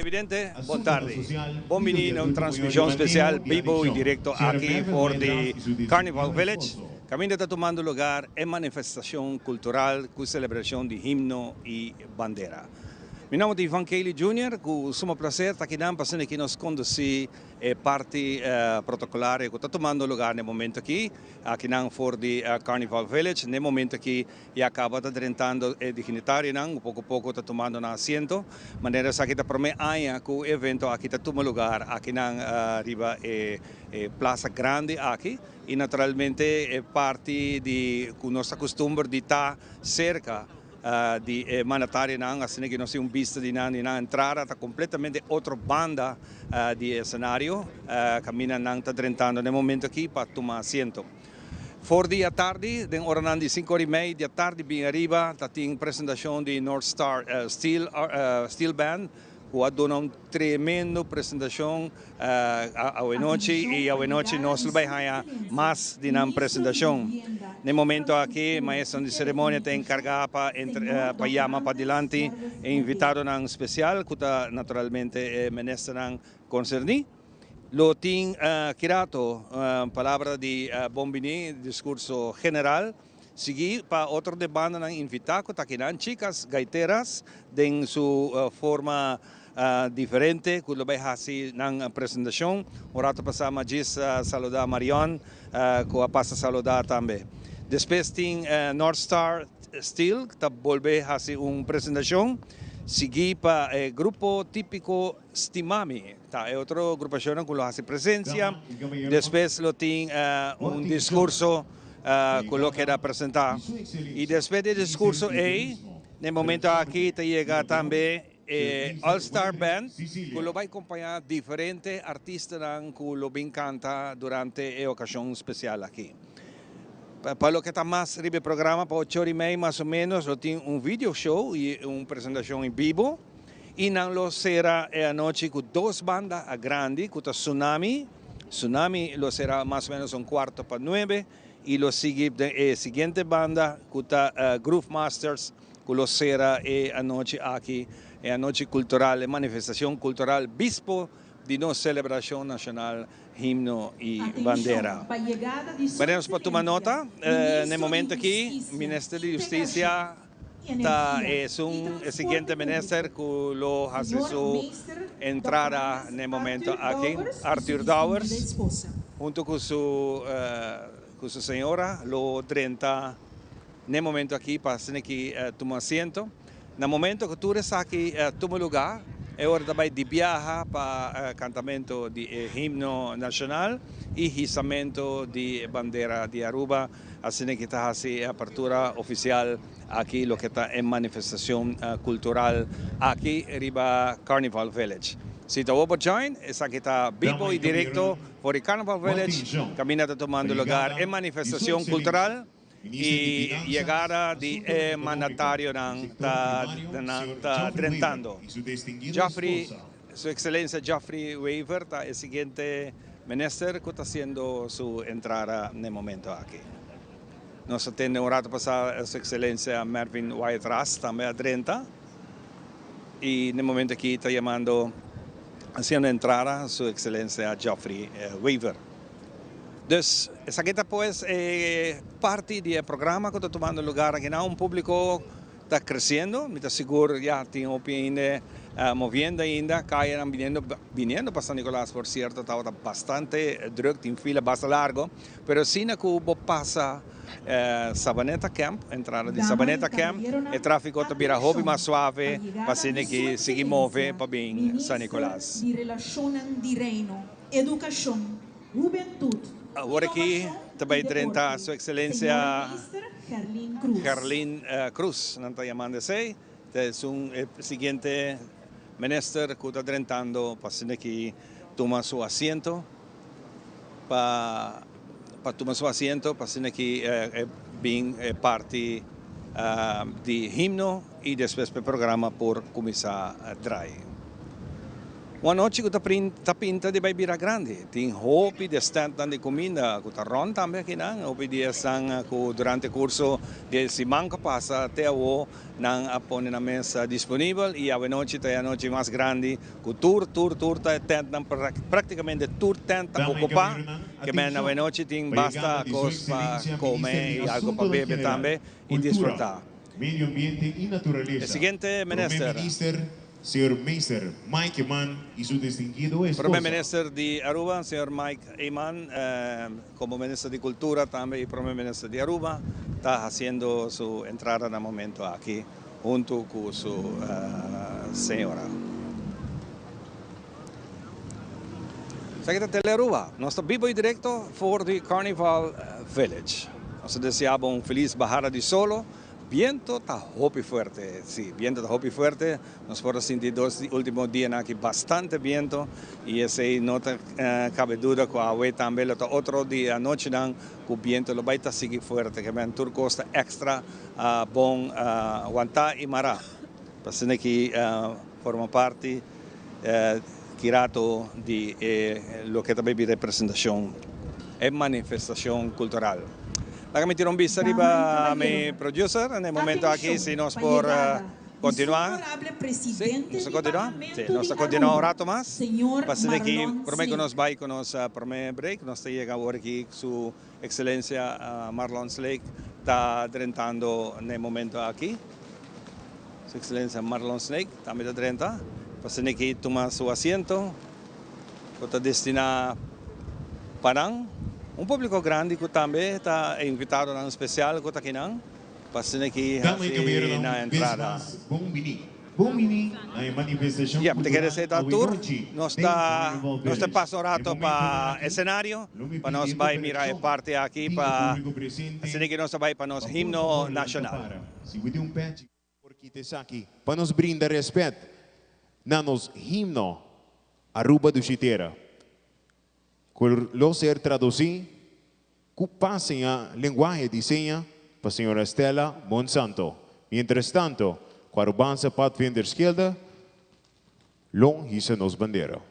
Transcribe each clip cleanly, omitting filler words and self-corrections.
Televidente, boa tarde. Bem-vindo a uma transmissão especial, vivo e direto aqui for the Carnival Village. Caminho está tomando lugar em manifestação cultural com celebração de himno e bandeira. Meu nome é Ivan Kelly Jr., com sumo prazer estar aqui para que nos conduzir parte protocolar que está tomando lugar no momento aqui for the Carnival Village. No momento aqui acaba de tentando dignitário, pouco a pouco está tomando um assento, maneira que está prometindo que o evento aqui está tomando lugar aqui na riba Plaza Grande aqui e naturalmente parte de nossa costumbre de estar cerca di mandatario assim que não se vista de na entrada está completamente outra banda de cenário caminha está tentando no momento aqui para tomar assento. For dia tarde, den hora de 5h30 da tarde bem arriba, está tem apresentação de North Star Steel Band, que dona uma tremenda apresentação à noite e à noite nós vamos mais de uma apresentação. No momento aqui, maestro de cerimônia tem encargado para chamar para adiante e invitado um especial, que naturalmente é ministro concerni. Lo tem kirato, palavra de bombini, discurso general. Seguir para outro de banda invitado, que aqui chicas gaiteras, em sua forma diferente, que vai fazer na apresentação. O rato passamos a saludar Marion, que passa a saludar também. Depois tem North Star Steel, que volve a fazer uma apresentação. Seguir para o grupo típico Stimami, é outra agrupação que faz presença. Depois tem discurso que lo quer apresentar. E depois do discurso, no momento aqui chega também All Star Band, que lo vai acompanhar diferentes artistas que lo canta durante a ocasião especial aqui. Para lo que está mais ribe programa, para 8h30 mais ou menos, tem video show e uma apresentação em vivo. E não lo será a noite com duas bandas grandes, com Tsunami. Tsunami lo será mais ou menos 8:45. E lo sigue a seguinte banda, com Groove Masters, que lo será a noite aqui, a noite cultural, a manifestação cultural Bispo de nossa celebração nacional, himno e bandeira. Veremos para tomar nota, no momento aqui, o Ministério da Justiça é o seguinte ministro que lo faz sua entrada no momento aqui, Arthur Dowers, junto com sua senhora, lo 30, no momento aqui, para que toma assento. No momento que tu está aqui, toma lugar, é hora de viajar para o cantamento de himno nacional e hizamento de bandeira de Aruba, assim que está a apertura oficial aqui, lo que está em manifestação cultural aqui, riba Carnival Village. Se você vai join, essa aqui está vivo e direto por el Carnival Village, caminhando tomando lugar em manifestação cultural. E chegada de mandatário está tentando. Sua Excelência Geoffrey Weaver é o seguinte ministro que está fazendo sua entrada no momento aqui. Nós temos um rato passado a Sua Excelência Mervyn Wyatt Russ também a 30. E no momento aqui está chamando, fazendo entrada Sua Excelência Geoffrey Weaver. Dus essa aqui depois é parte do programa que está tomando lugar aqui. Um público está crescendo, me está seguro já tem ainda movendo ainda, caem vindo para San Nicolás, por cierto, estava bastante druk, tem fila bastante largo, pero assim que passa Sabaneta Camp, entrada de Sabaneta Camp, o tráfego está vira hobby mais suave, para que se move para bem San Nicolás. Di relazione di reino, educação, juventude. Agora aqui também a Sua Excelência Carlin Cruz, não está chamando assim, é o seguinte ministro que está tentando para que toma seu assento, para tomar seu assento, para que bem parte de himno e depois o programa por começar a trair. Uma noite que tá pinta de Baibira Grande. Tem hopi de stand de comida, que tá ron também aqui não. Hopi de sang que durante o curso de semana que passa até o não apone na mesa disponível e a noite tá a noite mais grande que tour tá tent praticamente tour tent tá ocupar que men na noite tem basta coisa para comer e algo para beber também e desfrutar. Medio ambiente y naturaleza. El siguiente minister. Señor Meister Mike Eman y su distinguido esposa. Primer ministro de Aruba, señor Mike Eman, como ministro de Cultura también y primer ministro de Aruba, está haciendo su entrada en el momento aquí junto con su señora. Secretario de Aruba, nuestro vivo y directo por the Carnival Village. Nos deseamos un feliz bajada de solo. Viento está hopi fuerte, sí, viento está hopi fuerte. Nos podemos sentir los últimos días aquí bastante viento y ese no cabe duda que hoy también otro día noche que el viento lo va a seguir fuerte, que en turco está extra bon aguantar y mará. Pues que forma parte kirato de lo que también es representación, es manifestación cultural. La que me tiró un visto arriba a mi producer en el momento aquí, si nos por continuar. Sí, nos continúa. Sí, nos continúa un rato más. Pasen aquí, por que nos va con nos primer break, nos llega ahora aquí su excelencia Marlon Slake está drentando en el momento aquí. Su excelencia Marlon Slake también está drenta. Pasen aquí, toma su asiento. Está destinado para un público grande que también está invitado en especial que está aquí aqui na entrada. Ya, te quieres hacer el tour, nos te paso rato para escenario, para nos va a mirar parte aquí para así que nos va para nos himno nacional. Para nos brindar respeto, nos himno Aruba do Chiteira. Con lo ser traducido, que pasen a lenguaje de señas para a senhora Estela Monsanto. Mientras tanto, com a Arubança Pathfinder Esquerda, long hissa nos bandeira.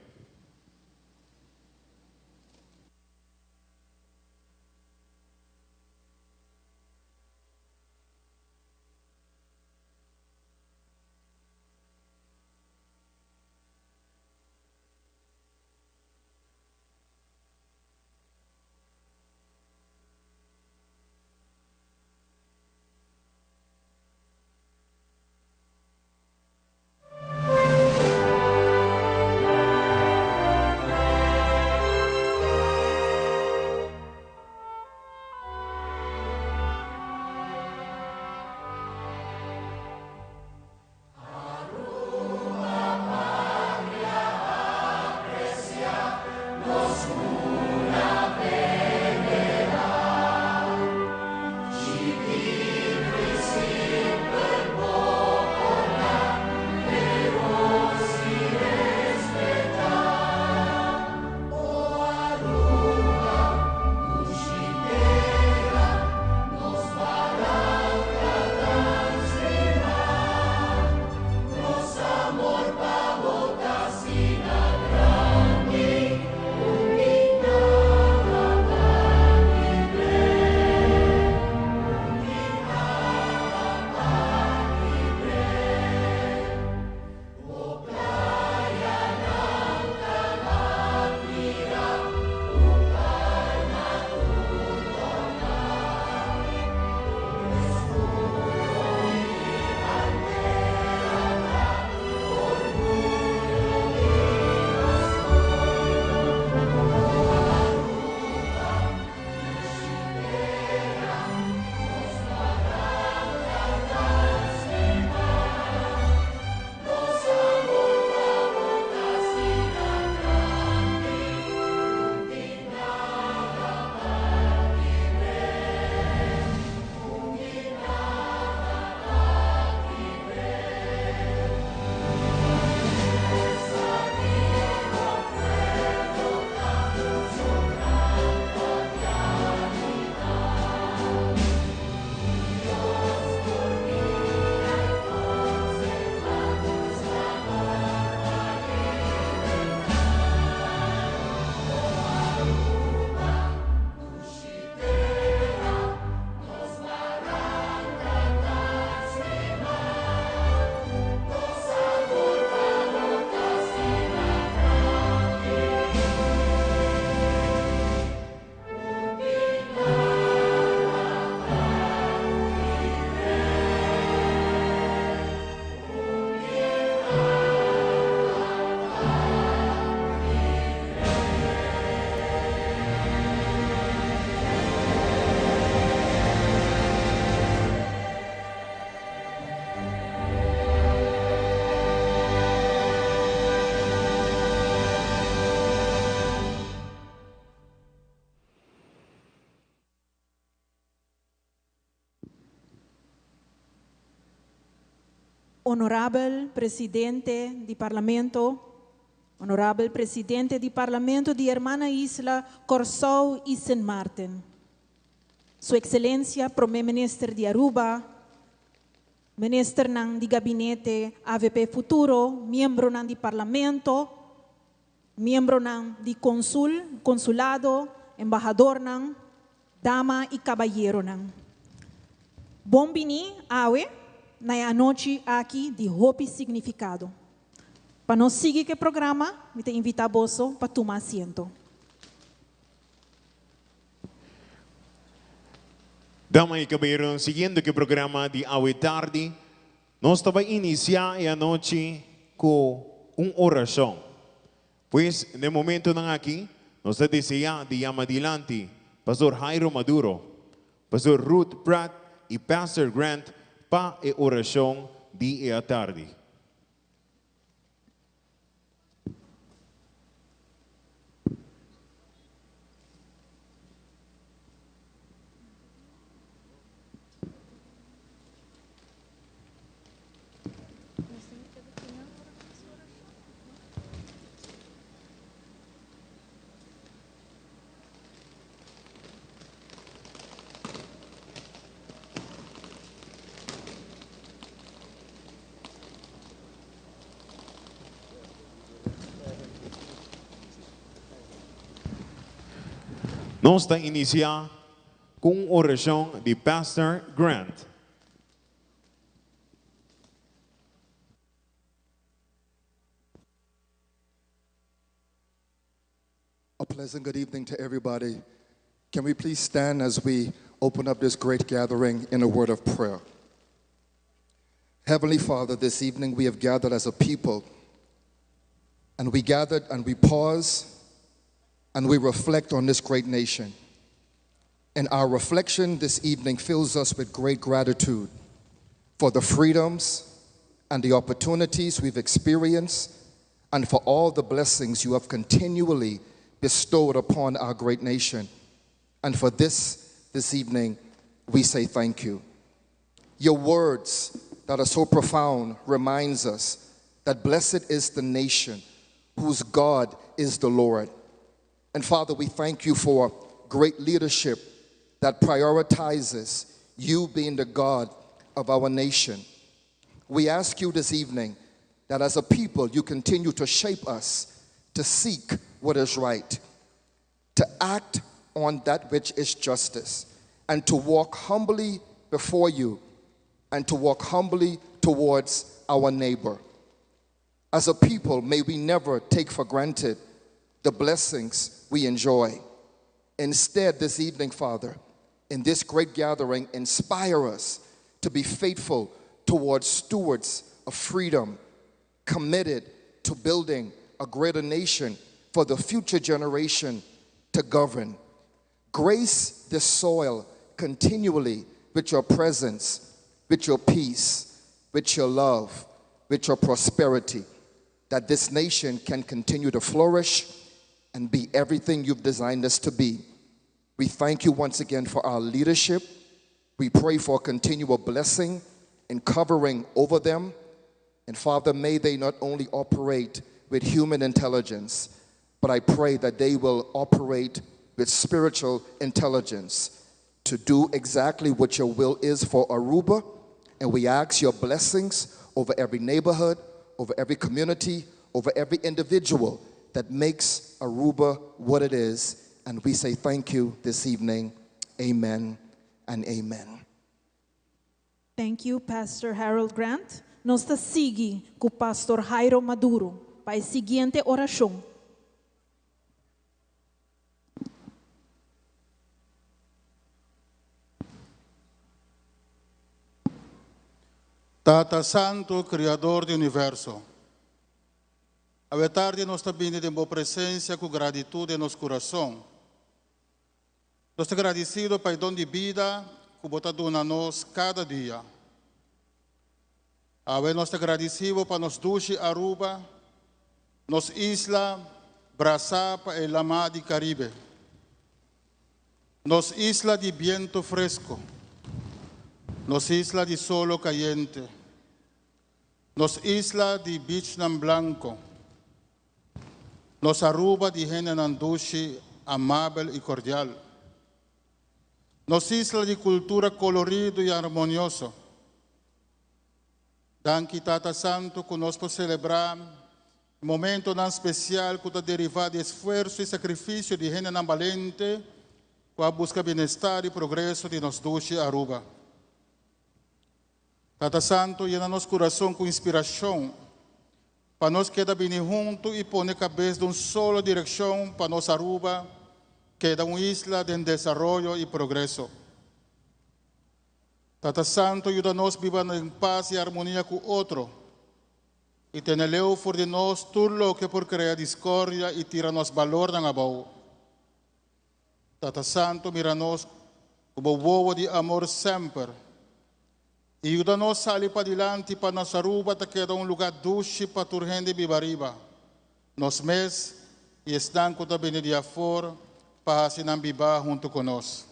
Honorable Presidente di Parlamento di Hermana Isla Corsou y San Martin, Su Excelência Primeiro Ministro de Aruba, Ministro ng di Gabinete AVP Futuro, Miembro ng di Parlamento, Miembro ng di Consulado, Embajador ng Dama y Caballero ng. Bombini awe na anoche aqui de hopi significado. Para nós seguir que programa, me te invitar boso para tomar assento. Damas y caballeros, siguiendo que programa de Awe Tarde, nos estaba iniciar a noche con una oración. Pues, en el momento de aquí, nos desea de llamar adelante Pastor Jairo Maduro, Pastor Ruth Pratt y Pastor Grant para la oración de la tarde. Nos está iniciando con una oración de Pastor Grant. A pleasant good evening to everybody. Can we please stand as we open up this great gathering in a word of prayer? Heavenly Father, this evening we have gathered as a people, and we gathered and we pause and we reflect on this great nation. And our reflection this evening fills us with great gratitude for the freedoms and the opportunities we've experienced, and for all the blessings you have continually bestowed upon our great nation. And for this evening, we say thank you. Your words that are so profound reminds us that blessed is the nation whose God is the Lord. And Father, we thank you for great leadership that prioritizes you being the God of our nation. We ask you this evening that as a people, you continue to shape us to seek what is right, to act on that which is justice, and to walk humbly before you, and to walk humbly towards our neighbor. As a people, may we never take for granted the blessings we enjoy. Instead, this evening, Father, in this great gathering, inspire us to be faithful towards stewards of freedom, committed to building a greater nation for the future generation to govern. Grace this soil continually with your presence, with your peace, with your love, with your prosperity, that this nation can continue to flourish and be everything you've designed us to be. We thank you once again for our leadership. We pray for continual blessing and covering over them. And Father, may they not only operate with human intelligence, but I pray that they will operate with spiritual intelligence to do exactly what your will is for Aruba. And we ask your blessings over every neighborhood, over every community, over every individual that makes Aruba what it is. And we say thank you this evening. Amen and amen. Thank you, Pastor Harold Grant. Nos está sigue com o Pastor Jairo Maduro para a seguinte oração. Tata Santo, Criador do Universo, a tarde nós estamos vindo de boa presença com gratitude em nosso coração. Nós estamos agradecidos pelo dom de vida que você dá a nós cada dia. Nós estamos agradecidos para nos duche Aruba, nos isla, Braçapa e Lama de Caribe, nos isla de viento fresco, nos isla de solo caliente, Nos isla di beach ng blanco. Nos Aruba di gente nandushi amable y cordial. Nos isla di cultura colorido y armonioso. Danki Tata Santo, conosco celebrar momento não especial que está derivado de esforço e sacrifício de gente não valente para buscar bem-estar e progresso de nos duche Aruba. Tata Santo, llena nosso coração com inspiração para nós quedar bem juntos e pôr a cabeça de uma só direção para nossa Aruba, que é uma isla de desenvolvimento e progresso. Tata Santo, ajuda-nos a viver em paz e harmonia com o outro. E teneleu for de nós tudo que por criar discórdia e tira-nos valor na abaú. Tata Santo, mira-nos como boa de amor sempre. E ajuda-nos a sair para adiante para nossa Aruba, que queda lugar doce para a gente vivariba. Nos mês e estanco também de afora para assinar viver junto conosco.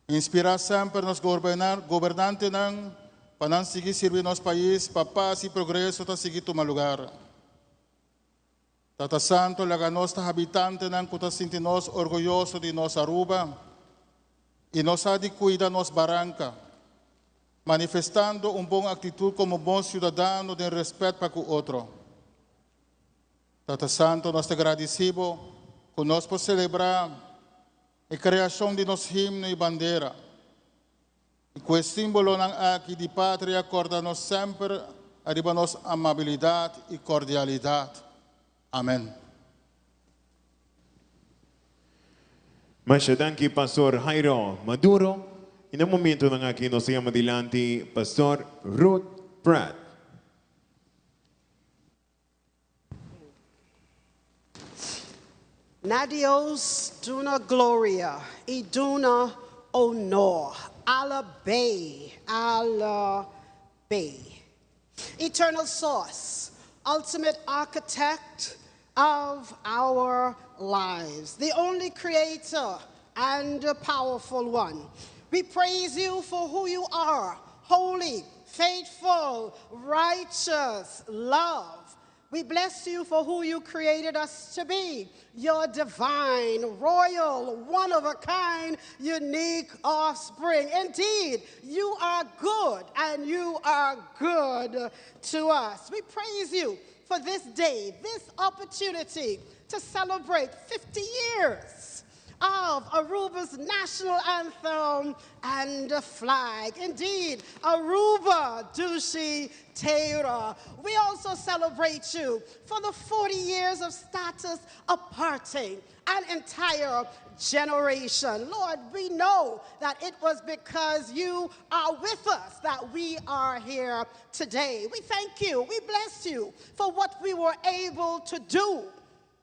Inspirar sempre nos governantes para não seguir servir nosso país, para paz e progresso, para seguir tomar lugar. Tata Santo, laga nós habitantes que está sentindo nós orgulhoso de nossa Aruba e nós há de cuidar nossa barranca, manifestando boa atitude como bom cidadão de respeito para o outro. Tata Santo, nós te agradecemos que nós podemos celebrar a criação de nosso himno e bandeira. E com o símbolo aqui de pátria, acorda-nos sempre a nossa amabilidade e cordialidade. Amém. Masyadangki Pastor Jairo Maduro. E no momento ng aking nosiyang madilanti, Pastor Ruth Pratt. Nadios duna gloria, e duna honor, Allah Bay, eternal source, ultimate architect of our lives, the only creator and powerful one. We praise you for who you are, holy, faithful, righteous, love. We bless you for who you created us to be, your divine, royal, one-of-a-kind, unique offspring. Indeed, you are good, and you are good to us. We praise you for this day, this opportunity to celebrate 50 years of Aruba's national anthem and flag. Indeed, Aruba Dushi Teira. We also celebrate you for the 40 years of status apartheid, an entire generation. Lord, we know that it was because you are with us that we are here today. We thank you, we bless you for what we were able to do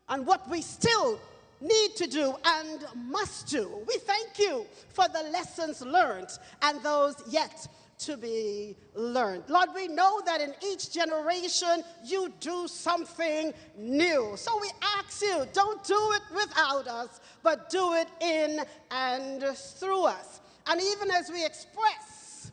and what we still need to do and must do. We thank you for the lessons learned and those yet to be learned. Lord, we know that in each generation you do something new. So we ask you, don't do it without us, but do it in and through us. And even as we express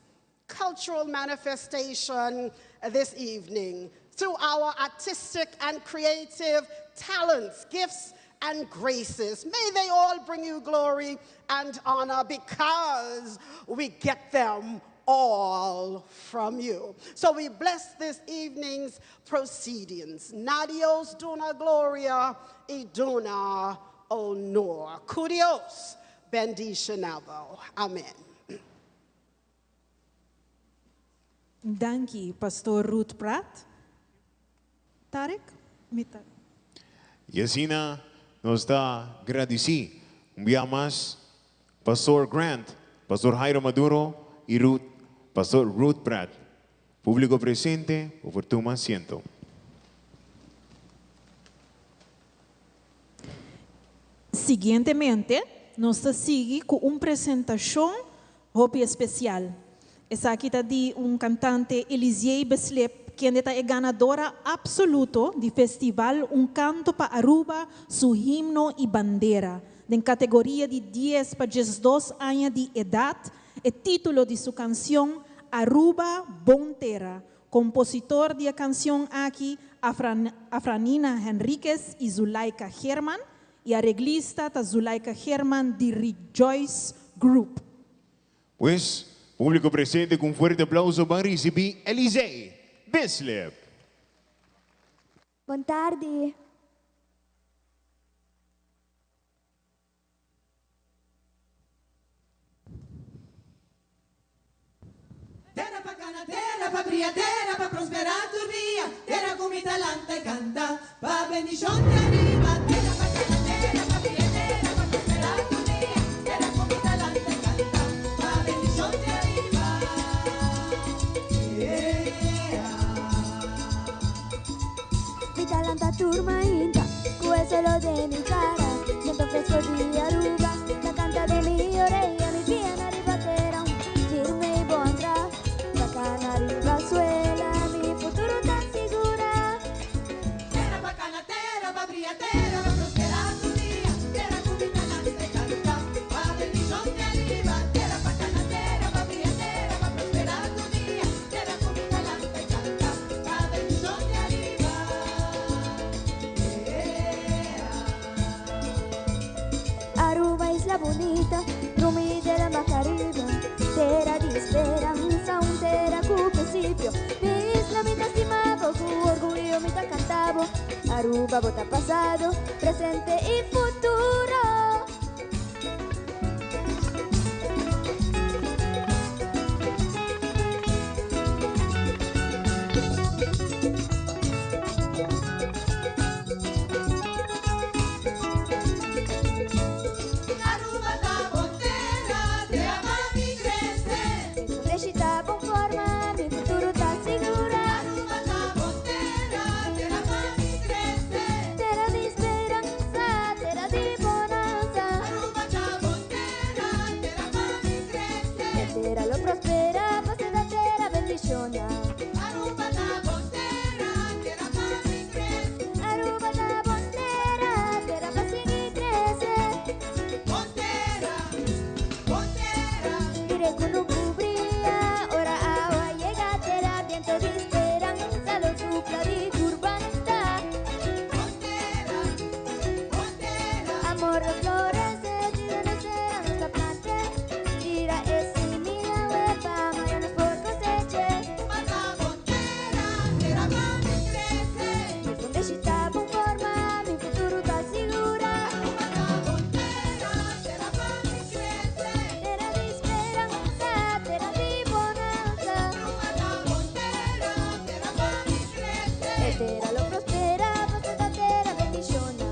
cultural manifestation this evening, through our artistic and creative talents, gifts, and graces, may they all bring you glory and honor because we get them all from you. So we bless this evening's proceedings. Nadios duna gloria y duna honor. Kurios bendicionado. Amen. Dankie, Pastor Ruth Pratt. Tarek? Yasina nos da agradeci. Un día más, Pastor Grant, Pastor Jairo Maduro y Pastor Ruth Pratt. Público presente, por tu asiento. Siguientemente, nos sigue con una presentación hopi especial. Esa aquí está de un cantante Elisier Beslep, quien es ganadora absoluto del festival Un Canto para Aruba, su himno y bandera, en categoría de 10 para 12 años de edad. El título de su canción, Aruba Bontera, compositor de la canción aquí, Afranina Henríquez y Zulaika Germán, y arreglista de Zulaika Germán de Rejoice Group. Pues, público presente con fuerte aplauso para recibir Elisei Bislip. Boa tarde. Terra pa cana, terra pa bria, terra pa prosperar tu dia, terra com talanta e canta, pa bendición te arriba. Terra pa cana, terra pa bria, terra pa prosperar tu dia, terra com talanta e canta, pa bendición te arriba. Mi talanta turma inta, que solo de mi cara, siento fresco de Aruba, la canta de mi oreja, mi bien arriba terra, firme y bondra, la cana arriba suela, mi futuro tan segura. Terra pa cana, terra pa bria, terra pa prosperar tu dia, terra com talanta e canta, pa bendición te arriba. Terra pa cana, terra pa bria, terra pa prosperar tu dia, terra com talanta e canta, pa bendición te arriba. Aruba, isla bonita, rumi de la Macariba, terra de esperanza, un terra cu principio, mi isla mi estimado, su orgullo mi cantavo, Aruba bota pasado, presente y futuro. Aruba da bontera, te ama mi crece. Crescita con forma, mi futuro está segura. Aruba da bontera, te ama mi crece. Terra de esperanza, terra de bonanza. Aruba da bontera, te ama mi crece. Terra lo prospera, pase da terra bendicionia. Aruba da bontera, te ama mi crece. Aruba da bontera, terra pa seguir crece. Bontera, bontera, Diré que no cubría, ora agua llega terra, viento de esperanza, lo sopla de turbanta. bontera, bontera. Amor florece, si de nacer a nuestra planta. Tira ese mira huepa, mañana por coseche. Aruba da bontera, te ama mi crece. Donde si está con forma, mi futuro está segura. Aruba da bontera, te ama mi crece. Terra de esperanza, terra de bonanza. Aruba da bontera, te ama mi crece. Terra lo prospera, passa da terra bendiziona.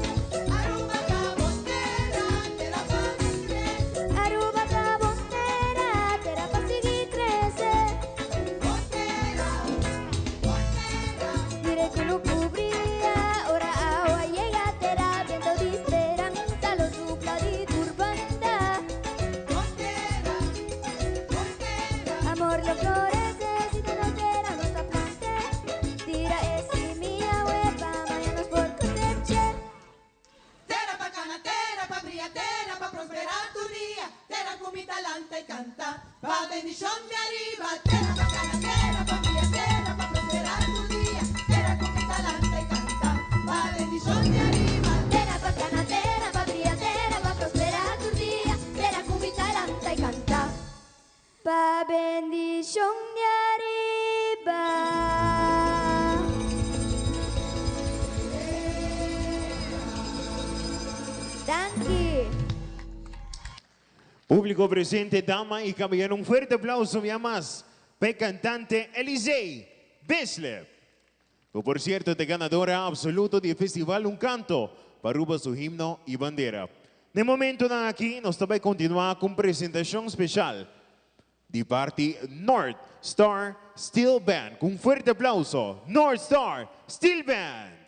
Aruba da bontera, te ama mi crece. Aruba da bontera, terra pa seguir crece. Bontera, bontera. Diré que no cubría, ora agua llega terra, viento de esperanza, lo sopla de turbanta. Bontera, bontera. Amor lo florece, si te no terra nuestra planta. Tira ese mía huepa, mañana por coseche. Terra pa cana, terra pa bria, terra pa prosperar tu dia, terra con mi talanta y canta, pa bendición de arriba. Terra pa cana, terra pa bria, terra pa prosperar tu dia, terra con mi talanta y canta, pa bendición de arriba. Terra pa cana, terra pa bria, terra pa prosperar tu dia, terra con mi talanta y canta. Pa bendición de arriba. Thank you. Público presente, dama y caballero, un fuerte aplauso, mi más, para cantante Elisei Bislip. Que por cierto, es ganadora absoluto del Festival Un Canto, para Aruba su himno y bandera. De momento, aquí, nos vai continuar con presentación especial de parte North Star Steel Band. Con un fuerte aplauso, North Star Steel Band.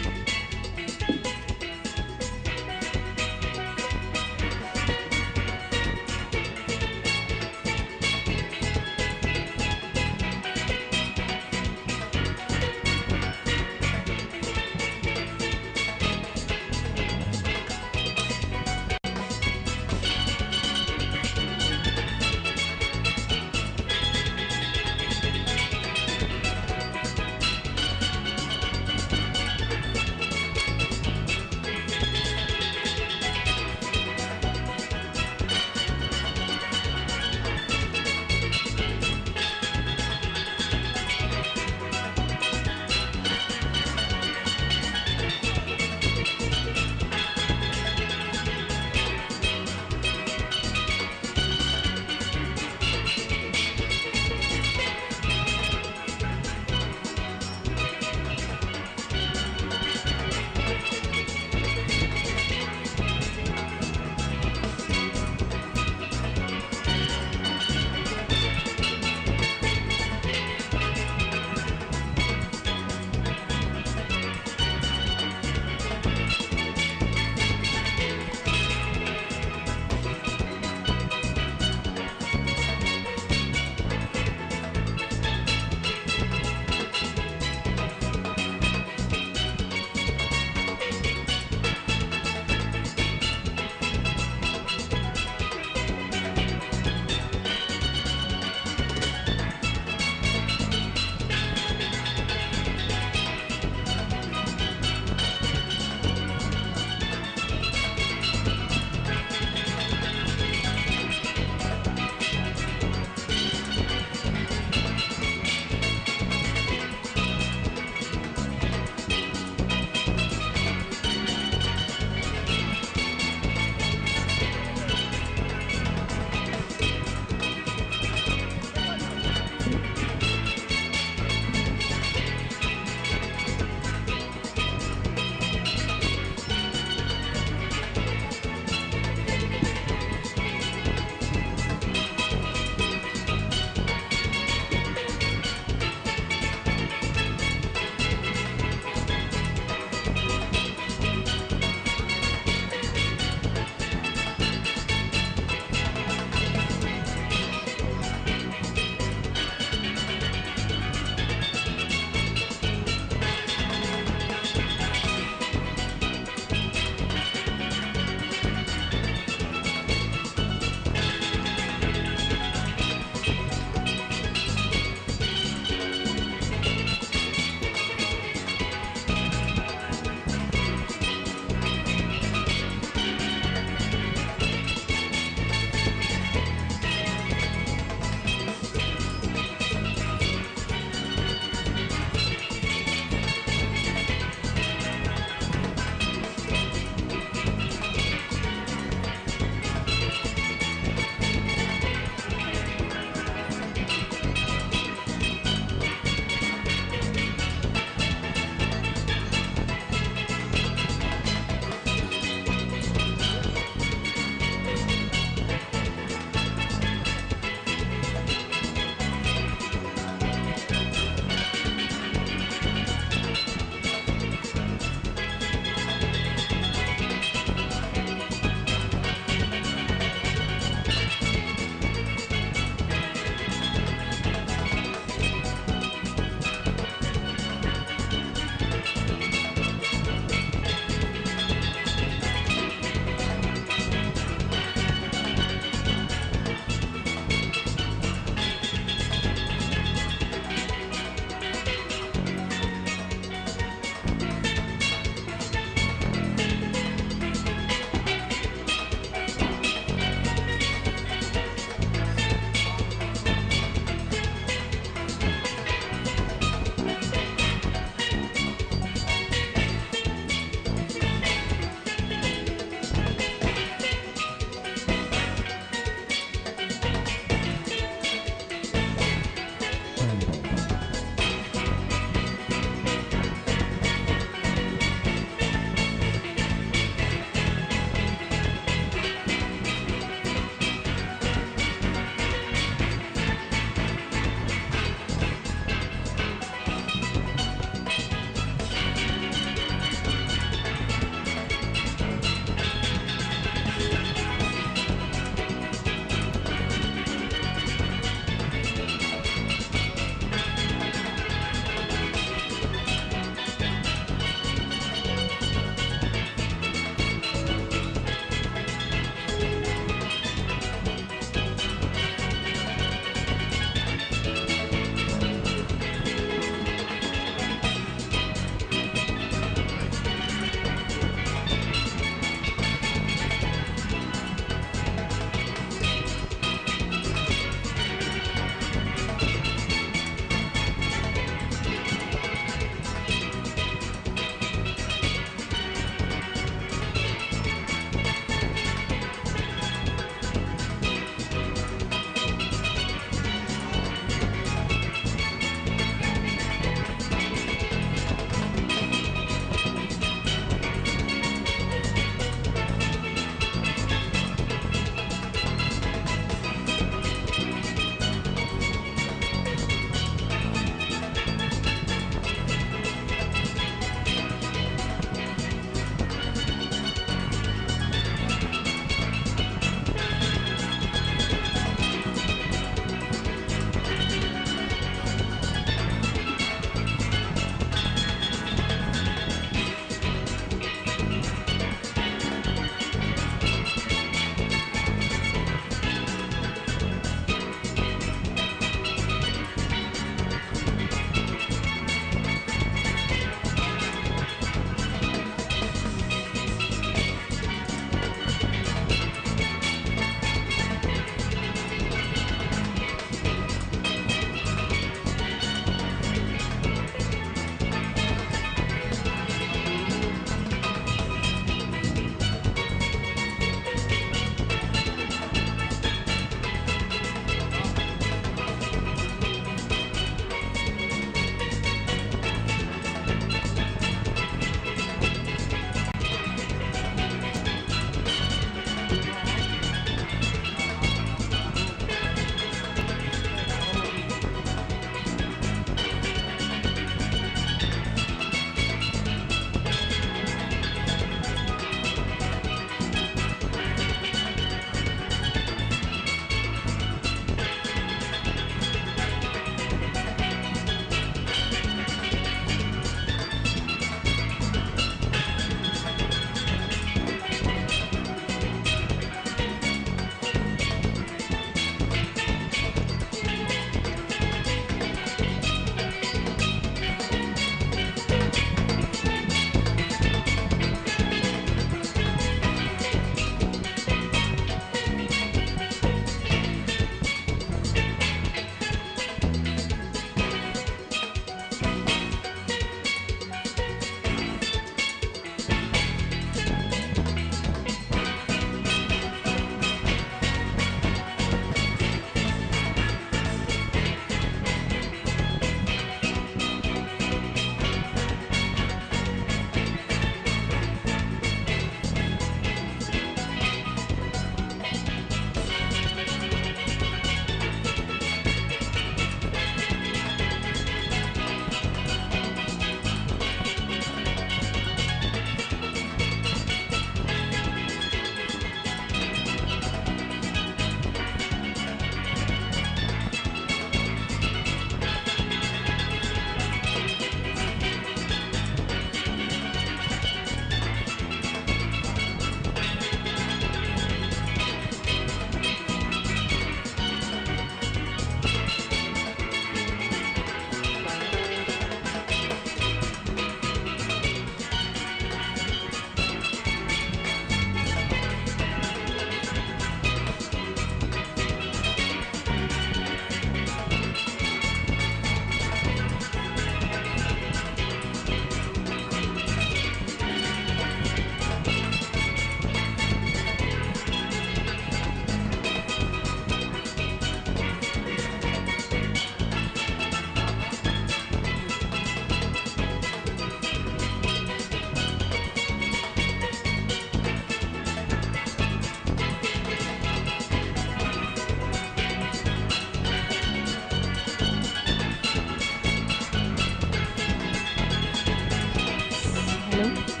Claro.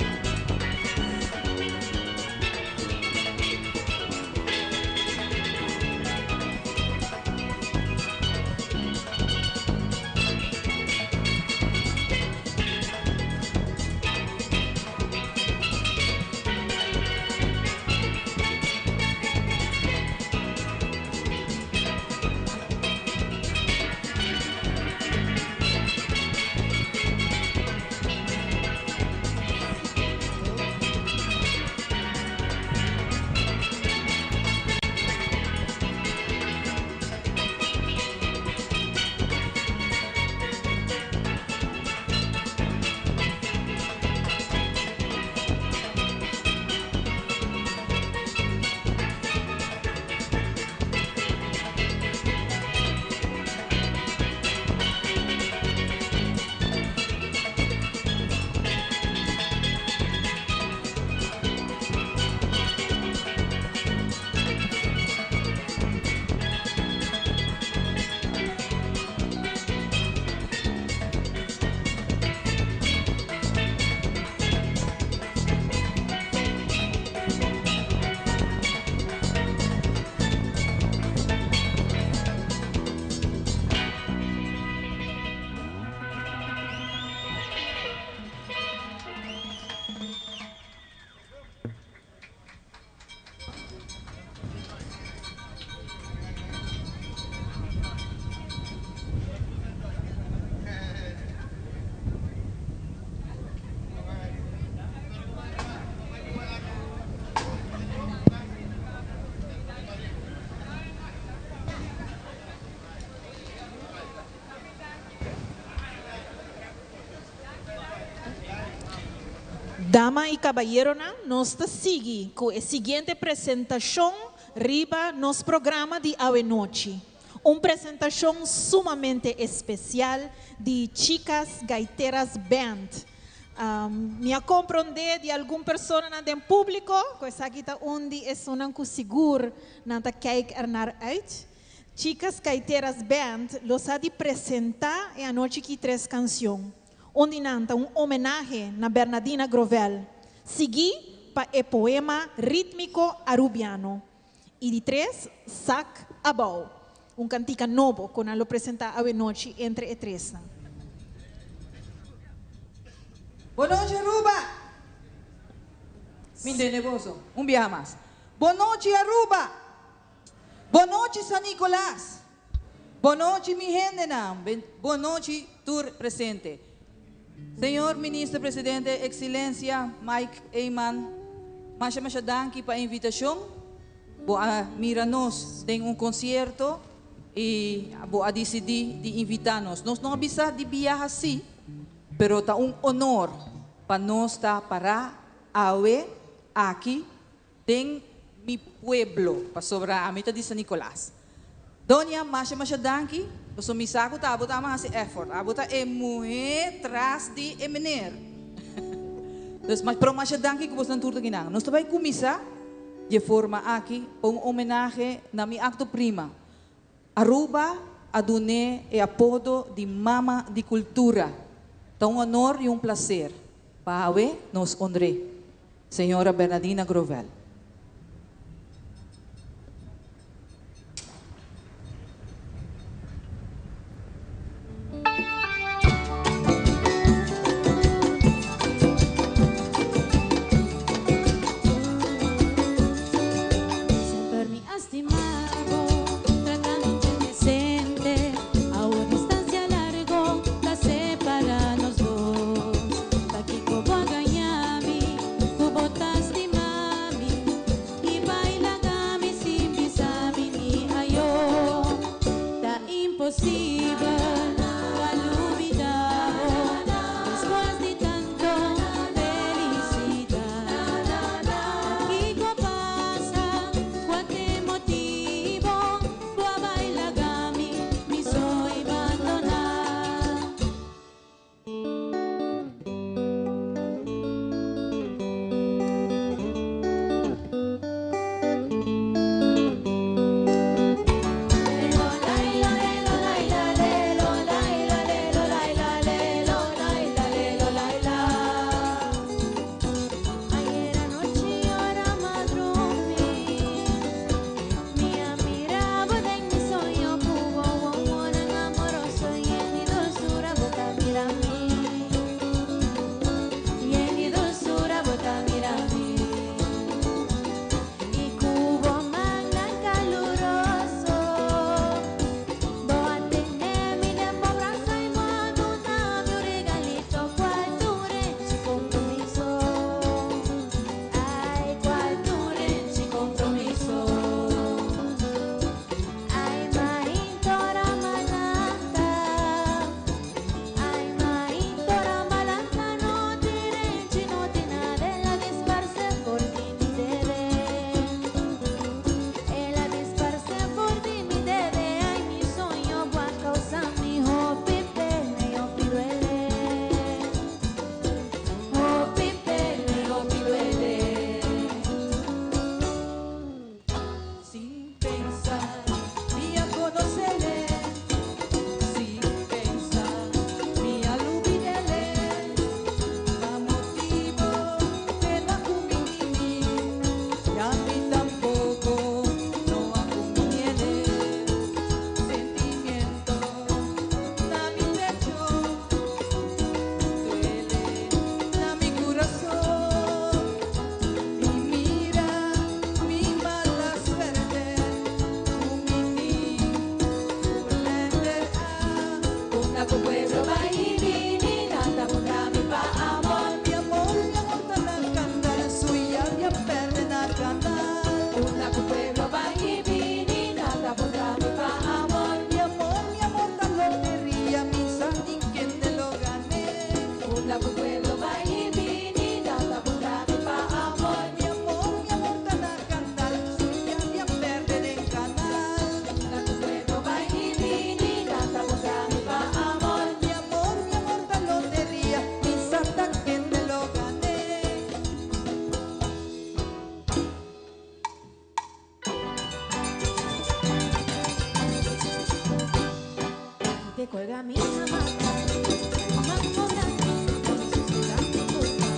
Dama y caballero, nos sigue con la siguiente presentación riba nos programa de Ave Noche. Una presentación sumamente especial de Chicas Gaiteras Band. Me comprende de alguna persona del público, que aquí está onde é sonan que seguro não tá kijk ernaar uit. Chicas Gaiteras Band los ha de presentar a noite que 3 canções. Onde nanta homenagem na Bernardina Grovel. Segui para o poema rítmico arubiano. E de 3, Sac Abau. Cantica novo, quando lo apresenta a noite entre e 3. Boa noite, Aruba. Minde nervoso. Dia mais. Boa noite, Aruba. Boa noite, San Nicolás. Boa noite, mi gente. Boa noite, tur presente. Senhor Ministro Presidente, Excelência Mike Eyman, masya danki pa invitação. Boa mira-nos em concerto e boa decidir de invitar-nos. Nós não abisa de viajar assim, pero tá honor para nós estar para awe aqui em mi pueblo, para sobra a mitad de San Nicolás. Doña masya danki. So misako ta abot ama si effort. Abot ta muhe tras di emener. Dus mas pero masya danki ko bos tur ginang. Nós também kumisa de forma aqui um homenagem na mi acto prima. Aruba adune e apodo de mama de cultura. Então honor e prazer. Pawe nos honre. Senhora Bernardina Grovel. Botas de mami, cuelga mi hamaca, mango grande, con su gigante curva,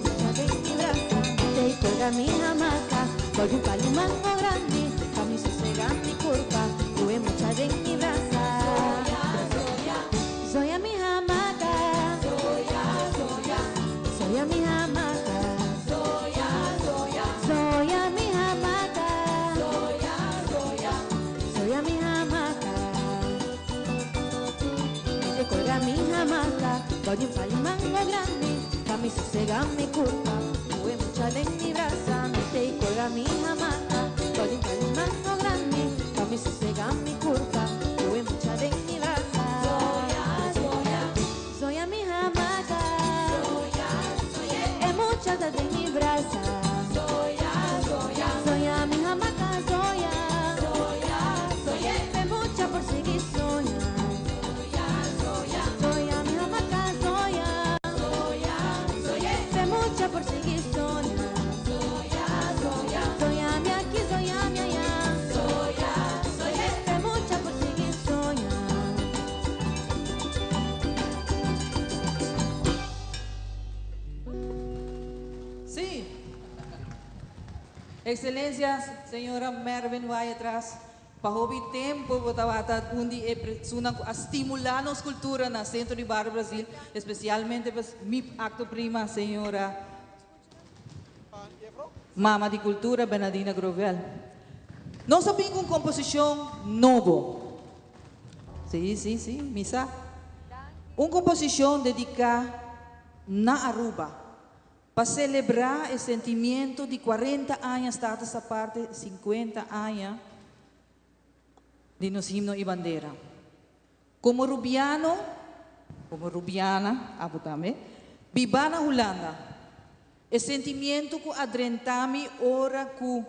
mucha de mi brasa, te cuelga mi hamaca, voy un palo mango grande, a mi sosega mi curva, tuve mucha de mi brasa. Soy a mi hamaca, soy a mi hamaca, soy a mi hamaca, soy a mi hamaca. Y te cuelga mi hamaca, voy un palo mango grande, a mi sosega mi curva, tuve mucha de mi brasa, te cuelga mi hamaca, voy un palo mango grande, a mi sosega mi curva, tuve mucha de mi brasa. Soy a mi hamaca, es mucha de mi brasa. Soy a mi hamaca, es mucha por seguir soñando. Soy a mi hamaca, es mucha por seguir soñando. Soy a mi aquí, soy a mi allá. Es mucha por seguir soñando. Sí. Excelencias, señora Mervin, vaya atrás. Pahobi tempo botawata undi sunang estimular nos cultura na Centro de Barrio Brasil, especialmente pues mi acto prima, señora Mama de Cultura, Bernardina Grovel. Nós sabemos com composição novo. Sim, misa. Uma composição dedicada na Aruba para celebrar o sentimento de 40 anos, estado essa parte 50 anos de nos himno e bandeira. Como rubiano, como rubiana, abutame, viva na Holanda. O sentimento que adrentami ora que o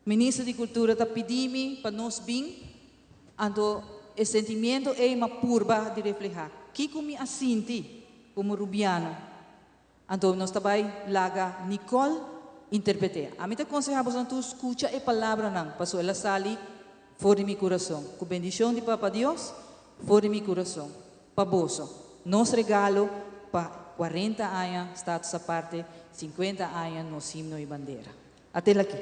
ministro de Cultura está pedindo para nós bem, ando o sentimento é uma purba de reflejar. Que me assinti como rubiano, ando nós também laga Nicole interpretar. A mim te aconselhamos a tu escucha a palavra não, passou ela sali fora de meu coração. Com bendição de Papa Deus, fora de meu coração. Paboso, nos regalo para 40 anos, está essa parte, 50 anos, nos himno e bandeira. Até aqui.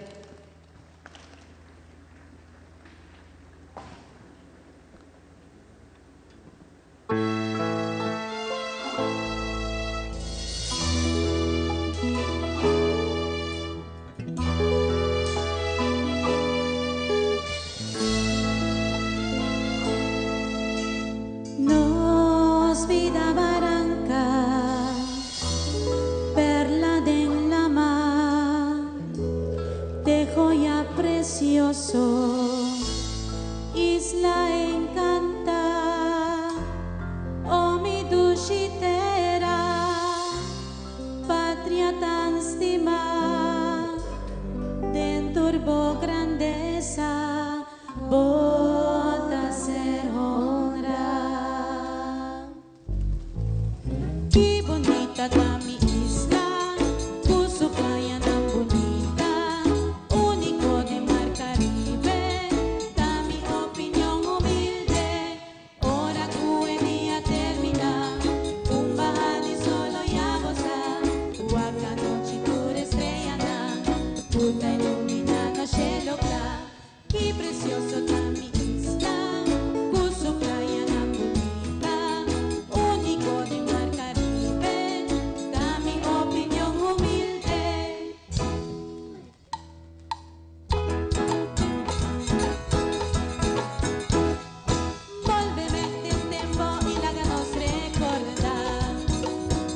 Nos vida barranca, perla de la mar, de joya precioso, isla encanta, oh mi duchitera, patria tan estimada, de turbo grandeza, bota ser honra. Que bonita tá mi isla, com sua praia tão bonita, único de mar Caribe, da mi opinião humilde, ora que dia termina, barra de solo e a gozar, guaca noite toda estrellada, puta iluminada, cielo claro, que precioso tá mi isla, com sua praia tão bonita, único de mar Caribe, da mi opinião humilde. Volveme el tiempo y la nos recordar,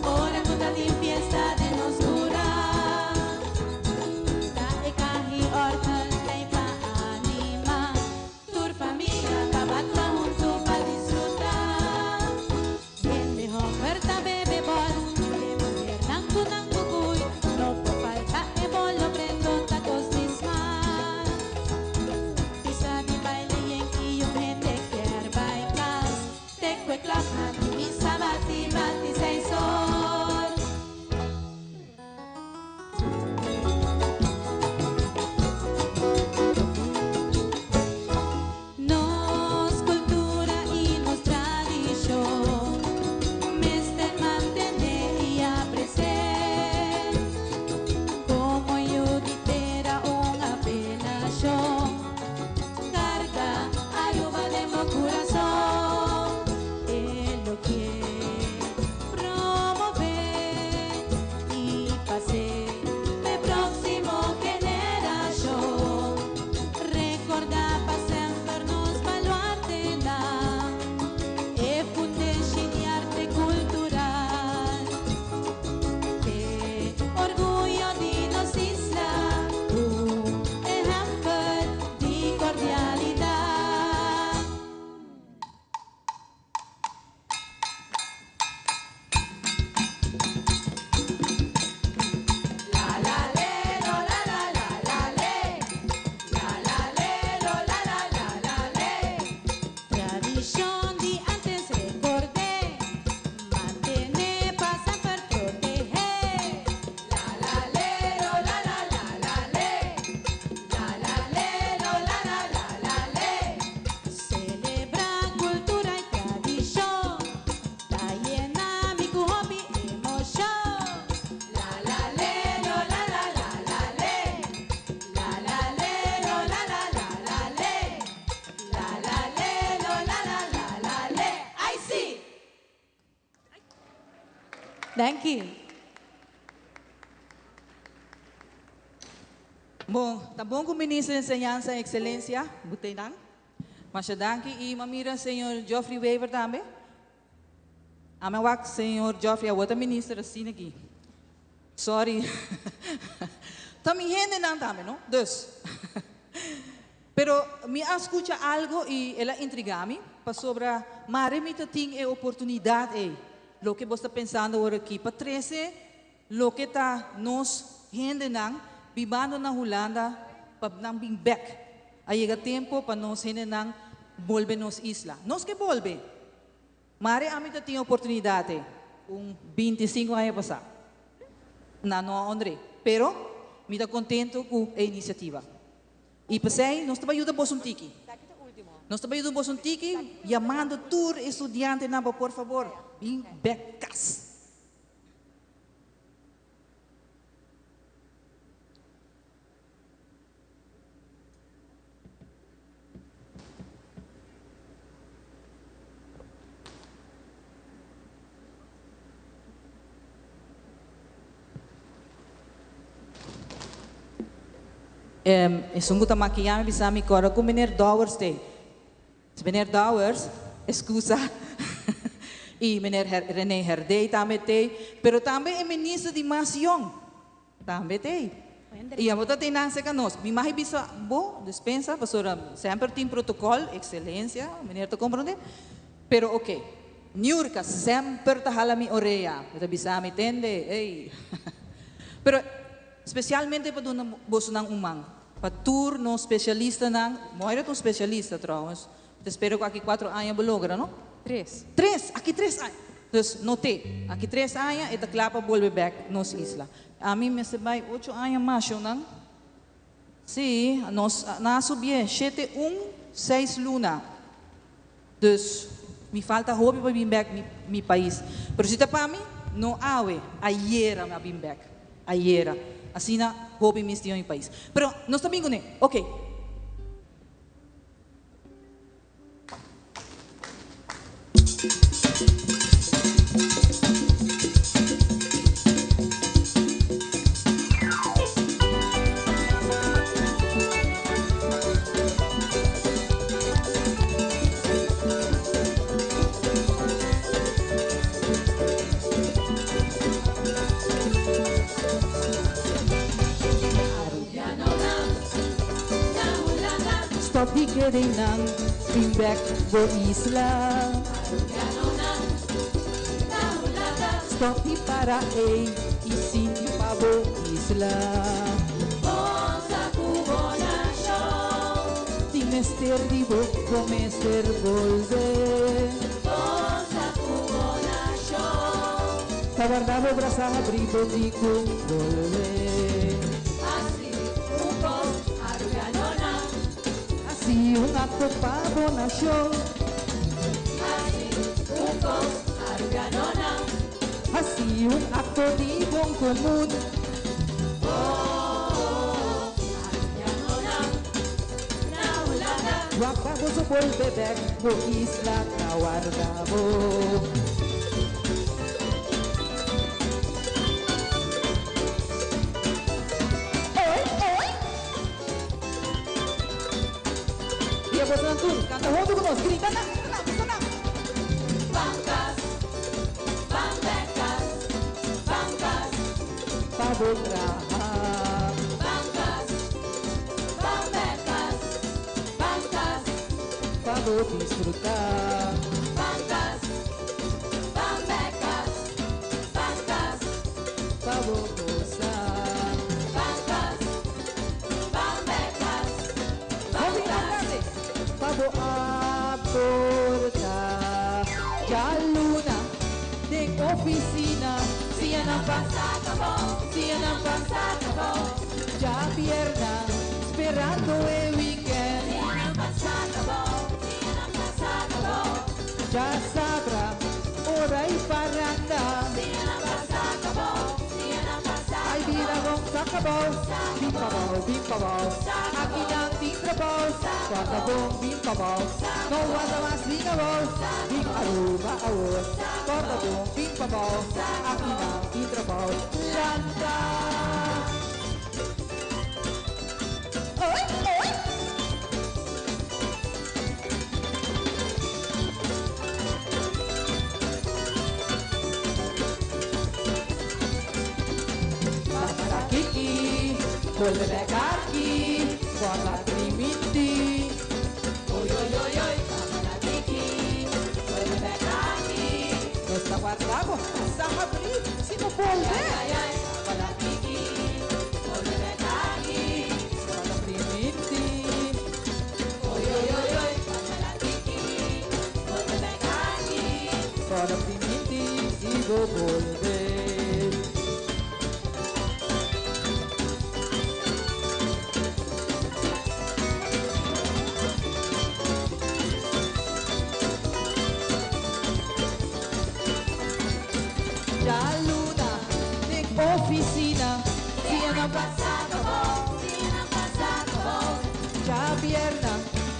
ora con la limpieza de nos curar, da e pase de próximo generación. Recordar para sempre nos baluarte lá e funde arte cultural. Que orgulho de nossa isla, ejemplo de cordialidade. Tradición de antes recordé, mantener, pasar para proteger. Celebrar cultura y tradición, está llena mi hobby emoción. ¡Ay, sí! Thank you. Bom, tá bom com o ministro de Enseñanza e Excelência, Butenan. Mas danke e mamira senhor Geoffrey Weaver também. Amawak senhor Geoffrey, a outra ministra assim aqui. Sorry. Também gente não também, não? Dus. Pero me escucha algo e ela intriga-me para sobre marimita ting e oportunidade e lo que você está pensando agora aqui para 13 lo que está nos gente não vivendo na Holanda para não vir back. Aí chega tempo para nós gente não volver nos isla. Nós que volver. Mare a mim tem oportunidade 25 anos passar. Não, André. Pero me está contento com a iniciativa. E pensei, nós estamos ajudando a tiki. Nós estamos ajudando a tiki, chamando tour estudante, por favor, vem becas. Sungguh tamakiyami bisa mi kora ku meneer Douwers te. Meneer Douwers, excusa. E meneer René Herdey também te. Pero também é ministro de Macion. Também te. E a outra tem nasa canos. Mi mahi bisa bo dispensa pasora sempre tem protocolo, excelência, meneer te compreende. Pero okay. Niurka sempre ta hala mi oreia. Kita bisa mi tende. Hey. Pero especialmente para doon boso ng umang. Patur no specialista ng, moira to specialista trouwens. Te espero ko aqui 4 anos belogra, no? 3. Aqui 3 anos. Dus note, aqui 3 anos eta klapa volve back nos isla. A mim me sebay 8 anos mais nang. Si, nos nasubie 7 6 luna. Dus me falta hobby para vir back mi país. Pero si ta pa mi, no awe, ayera me vir back. Ayera. Assim na hobby mistio em país. Pero nós também gune. Ok. Stop di kidding nang bring back go isla. Stop di para isin di pabo isla. Di mester di bo mester volve. Guardavo brasa abrigo di volve. Así un acto para donación. Así un acto de buen común. Guardamos o boi bebê no isla guardamos. Tapos ng tour. Kanta junto con nos. Grita na, grita na, grita na. Bancas, bambecas, bancas, Pabotrahan. bancas, bambecas, bancas, Pabodisfrutar. bancas, bambecas, bancas, Pabogozar. bancas, bambecas, Sabi na natin. Pabo-aporta. Luna ding oficina. Siya ng pansakabo. Siya ng pansakabo. Ya pierna. Esperando el weekend. Siya ng pansakabo, siya ng pansakabo, Ya sabrá. Hora y parranda. siya ng pansakabo, siya ng pansakabo. Ay binagong sakabaw. Bimpabaw, bimpabaw. Akin ang tintrabaw. Kwartabong bimpabaw. No one mas binabaw. Bing aruba awos. Kwartabong bimpabaw. Akin ang tintrabaw. Landa. Oy, oy. Kiki, vuelve aquí, guarda trimiti. Oy, oy, oy, oy, cámara Kiki, vuelve aquí. No está guardado, está abrir, si no vuelve. Ay, ay, cámara Kiki, vuelve aquí. Guarda trimiti. Oy, oy, oy, oy, cámara Kiki, vuelve aquí. Guarda trimiti, sigo volver. Ya luna, de oficina, siya ng Pansakabo, siya ng pansakabo, ya pierna,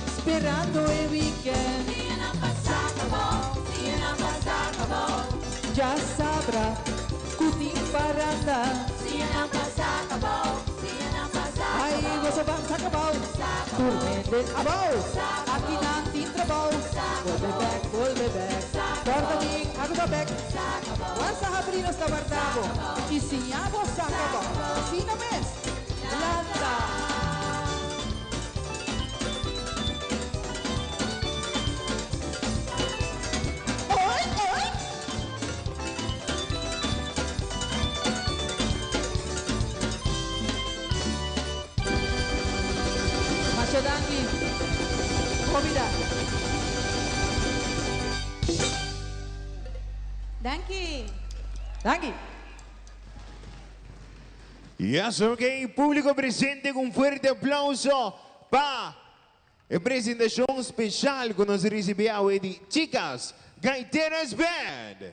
esperando el weekend. siya ng pansakabo, siya ng pansakabo, Ya sabrá, kuting paranda. siya ng pansakabo, siya ng pansakabo. Ay, gusto bang sakabaw? Turmende abaw. Akin ang tintrabaw. Vuelve back. Portaming, ano ba back? Juan sa Habrinos na Bardabo. Isinyabo sakabaw. Sino mes? Landa. Oy, oy. Masyadangin. Komida. Danke. Dangi. Yes, okay. Público presente com fuerte aplauso para a apresentação especial que nós recebemos de Chicas Gaiteras Band.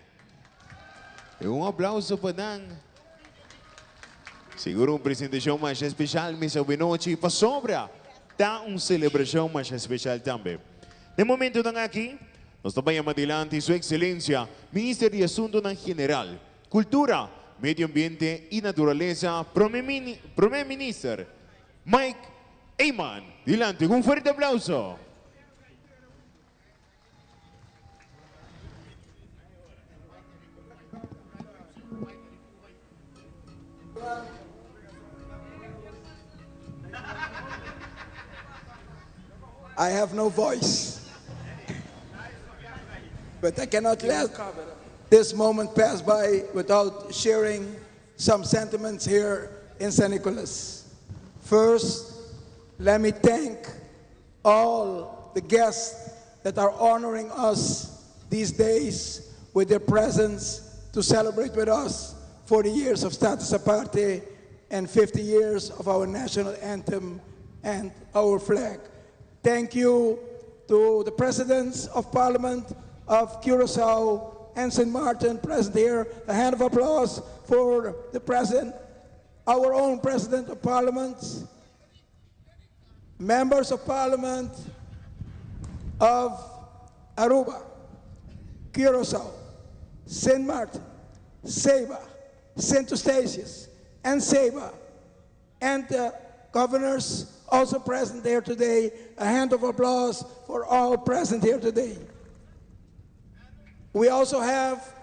E aplauso para nang. Siguro uma apresentação mais especial, mas a noite para sobra. Tá uma celebração mais especial também. No momento de aqui, nós também adiante Sua Excelência, Ministro de Assuntos General, Cultura, Medio Ambiente e Natureza, Primer Ministro Mike Eyman. Dilante, com um forte aplauso. I have no voice. But I cannot let this moment pass by without sharing some sentiments here in San Nicolas. First, let me thank all the guests that are honoring us these days with their presence to celebrate with us 40 years of Status Aparte and 50 years of our national anthem and our flag. Thank you to the presidents of Parliament of Curacao and St. Martin present here. A hand of applause for the president, our own president of Parliament, members of Parliament of Aruba, Curacao, St. Martin, Ceiba, St. Eustatius, and Ceiba, and governors also present here today. A hand of applause for all present here today. We also have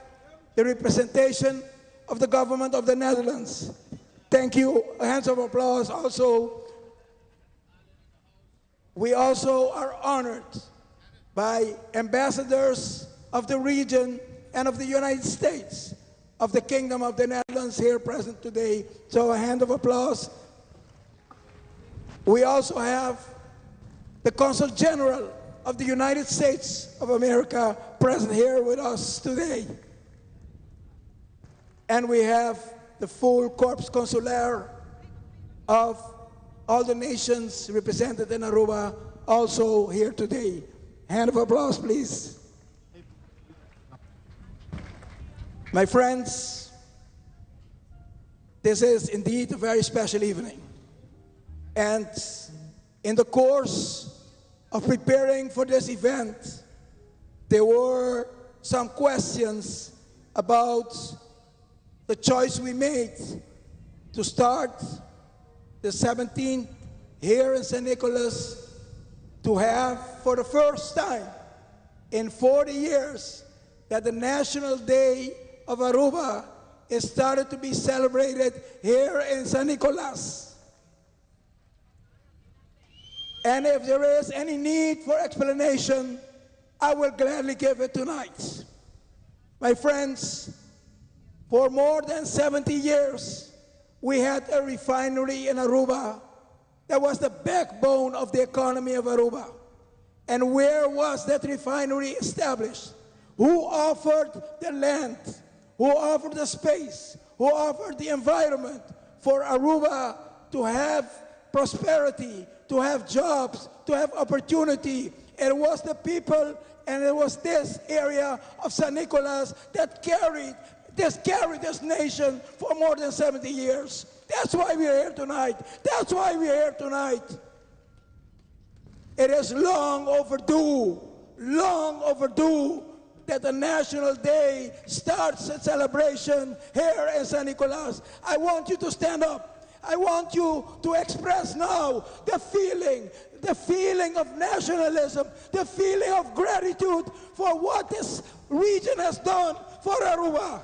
the representation of the government of the Netherlands. Thank you. A hand of applause also. We also are honored by ambassadors of the region and of the United States, of the Kingdom of the Netherlands here present today. So a hand of applause. We also have the Consul General of the United States of America present here with us today. And we have the full Corps Consulaire of all the nations represented in Aruba also here today. Hand of applause, please. My friends, this is indeed a very special evening. And in the course of preparing for this event, there were some questions about the choice we made to start the 17th here in St. Nicholas, to have for the first time in 40 years that the National Day of Aruba is started to be celebrated here in San Nicolas. And if there is any need for explanation, I will gladly give it tonight. My friends, for more than 70 years, we had a refinery in Aruba that was the backbone of the economy of Aruba. And where was that refinery established? Who offered the land? Who offered the space? Who offered the environment for Aruba to have prosperity, to have jobs, to have opportunity? It was the people, and it was this area of San Nicolas that carried this nation for more than 70 years. That's why we're here tonight. That's why we're here tonight. It is long overdue that the National Day starts a celebration here in San Nicolas. I want you to stand up. I want you to express now the feeling of nationalism, the feeling of gratitude for what this region has done for Aruba.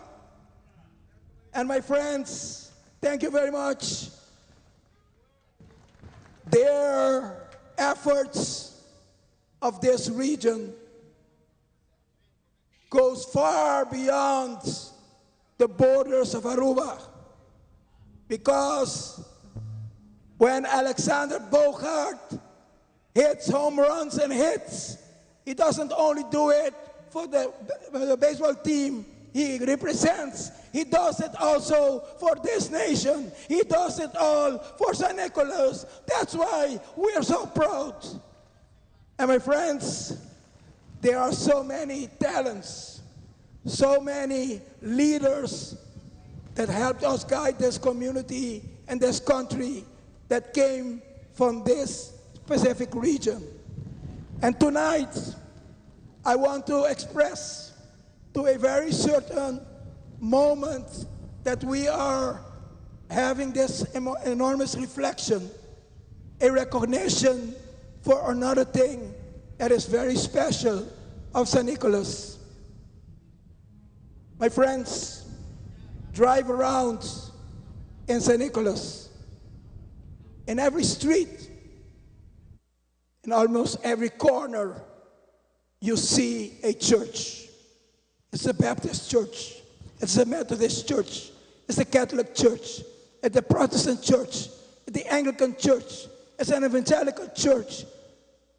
And my friends, thank you very much. Their efforts of this region goes far beyond the borders of Aruba. Because when Alexander Bogart hits home runs and hits, he doesn't only do it for the baseball team he represents. He does it also for this nation. He does it all for St. Nicholas. That's why we are so proud. And my friends, there are so many talents, so many leaders that helped us guide this community and this country that came from this specific region. And tonight, I want to express to a very certain moment that we are having this enormous reflection, a recognition for another thing that is very special of St. Nicholas. My friends, drive around in St. Nicholas. In every street, in almost every corner, you see a church. It's a Baptist church. It's a Methodist church. It's a Catholic church. It's a Protestant church. It's the Anglican church. It's an evangelical church.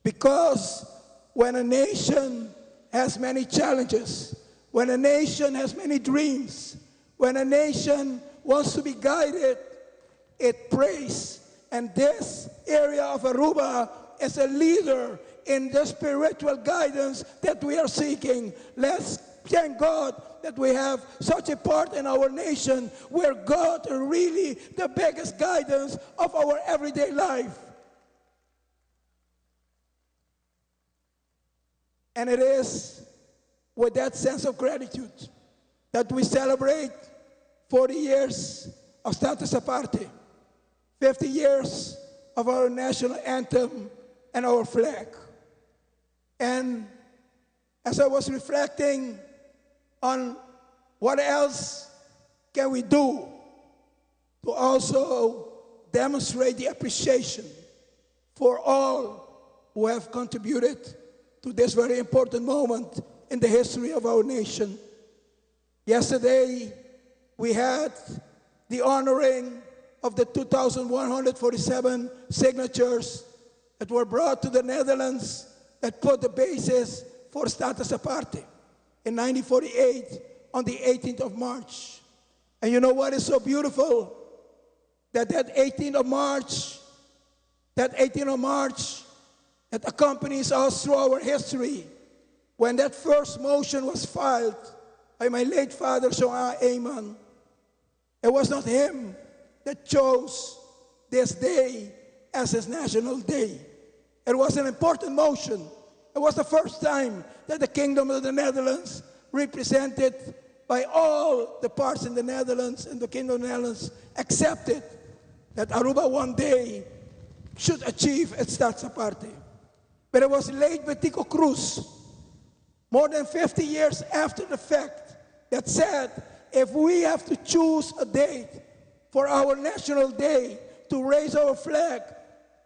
Because when a nation has many challenges, when a nation has many dreams, when a nation wants to be guided, it prays. And this area of Aruba is a leader in the spiritual guidance that we are seeking. Let's thank God that we have such a part in our nation where God is really the biggest guidance of our everyday life. And it is with that sense of gratitude that we celebrate 40 years of Status Aparte, 50 years of our national anthem and our flag. And as I was reflecting on what else can we do to also demonstrate the appreciation for all who have contributed to this very important moment in the history of our nation. Yesterday, we had the honoring of the 2,147 signatures that were brought to the Netherlands that put the basis for Status Aparte in 1948 on the 18th of March. And you know what is so beautiful? That 18th of March, that accompanies us through our history. When that first motion was filed by my late father, Song Ayman, it was not him that chose this day as his national day. It was an important motion. It was the first time that the Kingdom of the Netherlands, represented by all the parts in the Netherlands and the Kingdom of the Netherlands, accepted that Aruba one day should achieve its Status Aparte. But it was late Betico Cruz, more than 50 years after the fact, that said, if we have to choose a date for our national day to raise our flag,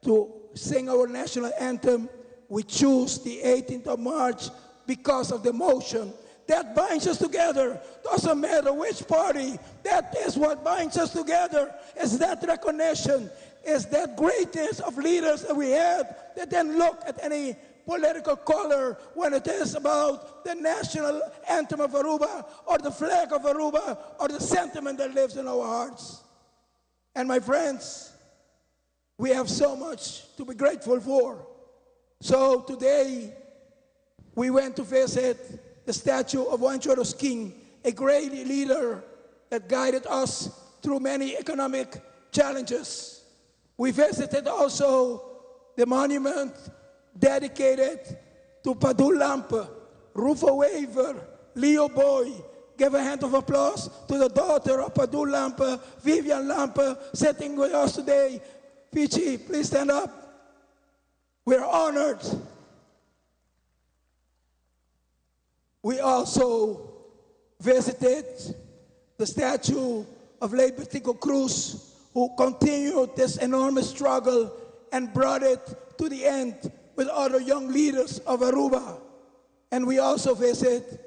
to sing our national anthem, we choose the 18th of March because of the motion. That binds us together. Doesn't matter which party. That is what binds us together. Is that recognition. Is that greatness of leaders that we had that then look at any political color when it is about the national anthem of Aruba or the flag of Aruba or the sentiment that lives in our hearts. And my friends, we have so much to be grateful for. So today, we went to visit the statue of Juan Choros King, a great leader that guided us through many economic challenges. We visited also the monument dedicated to Padul Lampa, Rufo Weaver, Leo Boy. Give a hand of applause to the daughter of Padul Lampa, Vivian Lampa, sitting with us today. Pichi, please stand up. We're honored. We also visited the statue of late Betico Cruz, who continued this enormous struggle and brought it to the end with other young leaders of Aruba. And we also visit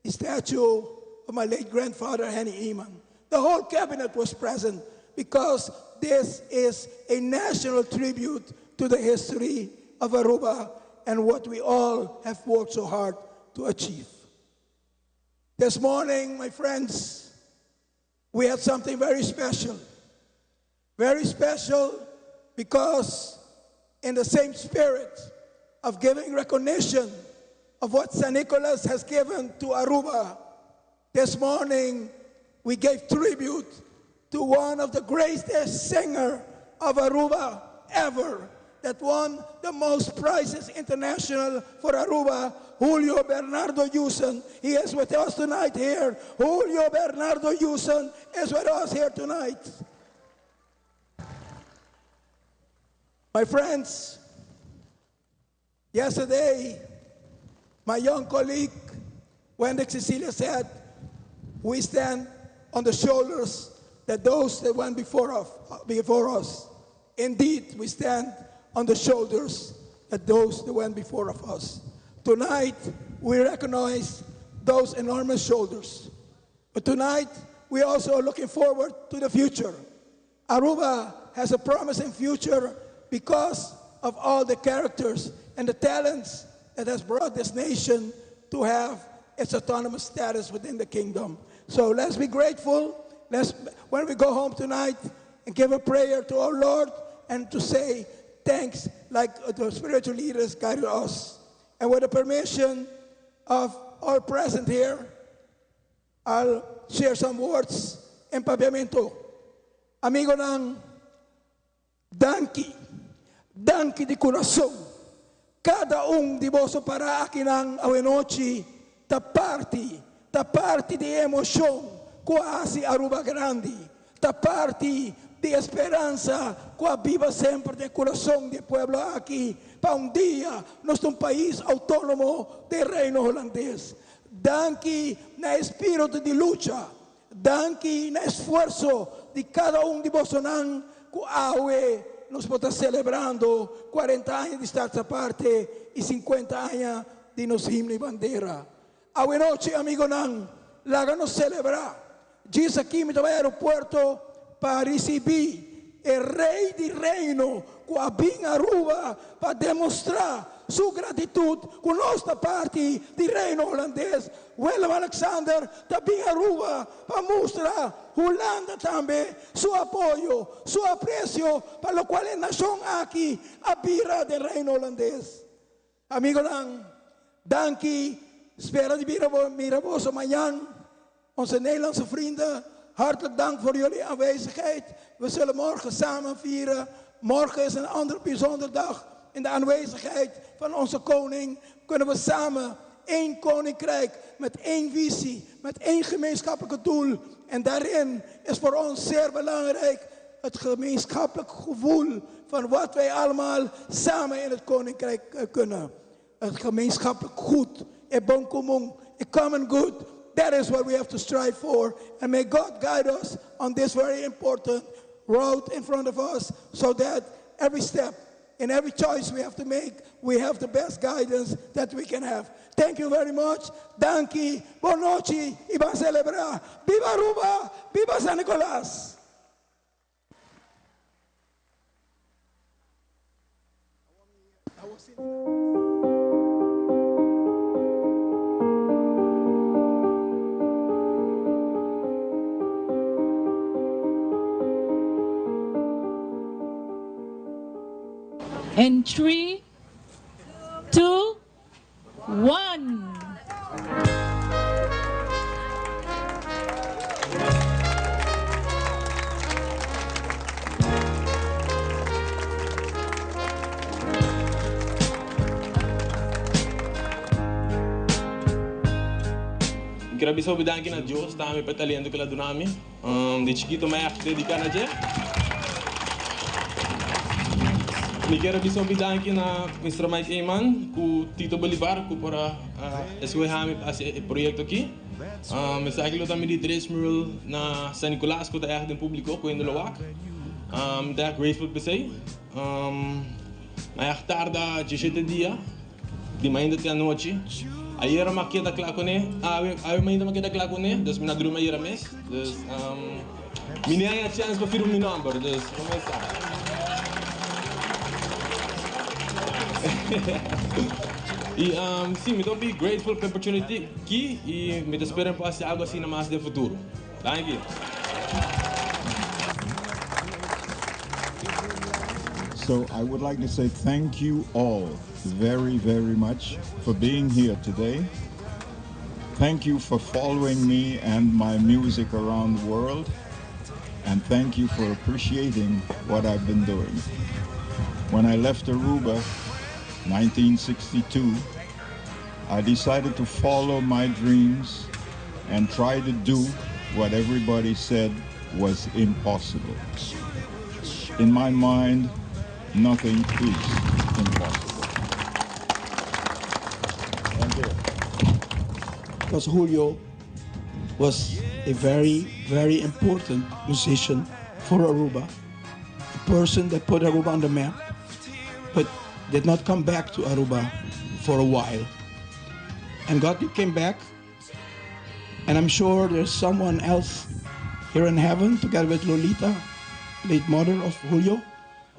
the statue of my late grandfather, Henny Iman. The whole cabinet was present because this is a national tribute to the history of Aruba and what we all have worked so hard to achieve. This morning, my friends, we had something very special. Very special because in the same spirit of giving recognition of what San Nicolas has given to Aruba, this morning we gave tribute to one of the greatest singers of Aruba ever, that won the most prizes international for Aruba, Julio Bernardo Yuson. He is with us tonight here. Julio Bernardo Yuson is with us here tonight. My friends, yesterday, my young colleague, Wendy Cecilia, said, we stand on the shoulders that those that went before us. Indeed, we stand on the shoulders that those that went before of us. Tonight, we recognize those enormous shoulders. But tonight, we also are looking forward to the future. Aruba has a promising future because of all the characters and the talents that has brought this nation to have its autonomous status within the kingdom. So let's be grateful. When we go home tonight, and give a prayer to our Lord and to say thanks like the spiritual leaders guided us. And with the permission of all present here, I'll share some words in papiamento. Amigo ng Danki di corazón, cada divoso para akin ang awenochi, taparti di emosyon, quasi Aruba Grandi, taparti de esperança que viva sempre no coração do povo aqui, para dia nós um país autônomo do reino holandês. Danke na espírito de luta, danke na esforço de cada de vocês que hoje nós estamos celebrando 40 anos de estar a parte e 50 anos de nos himno e bandeira. Hoje noite, amigo Nan, láganos celebrar. Diz aqui no aeroporto para receber o rei do reino que vem a Aruba para demonstrar sua gratitude com nossa parte do reino holandês. Willem Alexander também a Aruba para mostrar Holanda também seu apoio, seu apreço para o qual a nação aqui a bira do reino holandês. Amigo Nan, danke. Espero de mira vos amanhã. Onze Nederlandse vrienden, hartelijk dank voor jullie aanwezigheid. We zullen morgen samen vieren. Morgen is een andere bijzondere dag. In de aanwezigheid van onze koning kunnen we samen één koninkrijk met één visie, met één gemeenschappelijk doel. En daarin is voor ons zeer belangrijk het gemeenschappelijk gevoel van wat wij allemaal samen in het koninkrijk kunnen. Het gemeenschappelijk goed, een bon commun, a common good. That is what we have to strive for. And may God guide us on this very important road in front of us so that every step, in every choice we have to make, we have the best guidance that we can have. Thank you very much. Danke. Buon noche. Y va a celebrar. Viva Aruba. Viva San Nicolás. In 3, 2, 1. Grabe sa bedankin na Diyos, dami pa talento kala dunami. Di chiquito may dedicar na Diyos. Quero bisou bedanken na Mr. Mike Eman, com Tito Bolivar, com para escolher esse projeto aqui. Mas aquilo também de 3 mural na San Nicolás, que está em público, com o Loak. Estou grateful por isso. Mas tarde, 17 dias, de manhã até a noite. Aí era uma queda claro com ele, aí ainda uma queda claro com ele, então minha druma era mês. Minha a chance para firmar meu número, então começar. E sim, me estou bem grateful for the opportunity aqui e me espero para fazer algo assim mais no futuro. Thank you. So I would like to say thank you all very, very much for being here today. Thank you for following me and my music around the world. And thank you for appreciating what I've been doing. When I left Aruba, 1962, I decided to follow my dreams and try to do what everybody said was impossible. In my mind, nothing is impossible. Thank you. Because Julio was a very, very important musician for Aruba, a person that put Aruba on the map, but did not come back to Aruba for a while. And God came back, and I'm sure there's someone else here in heaven together with Lolita, late mother of Julio,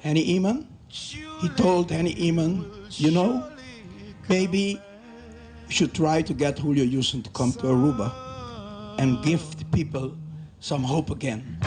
Henny Eman. He told Henny Eman, you know, maybe we should try to get Julio Houston to come to Aruba and give the people some hope again.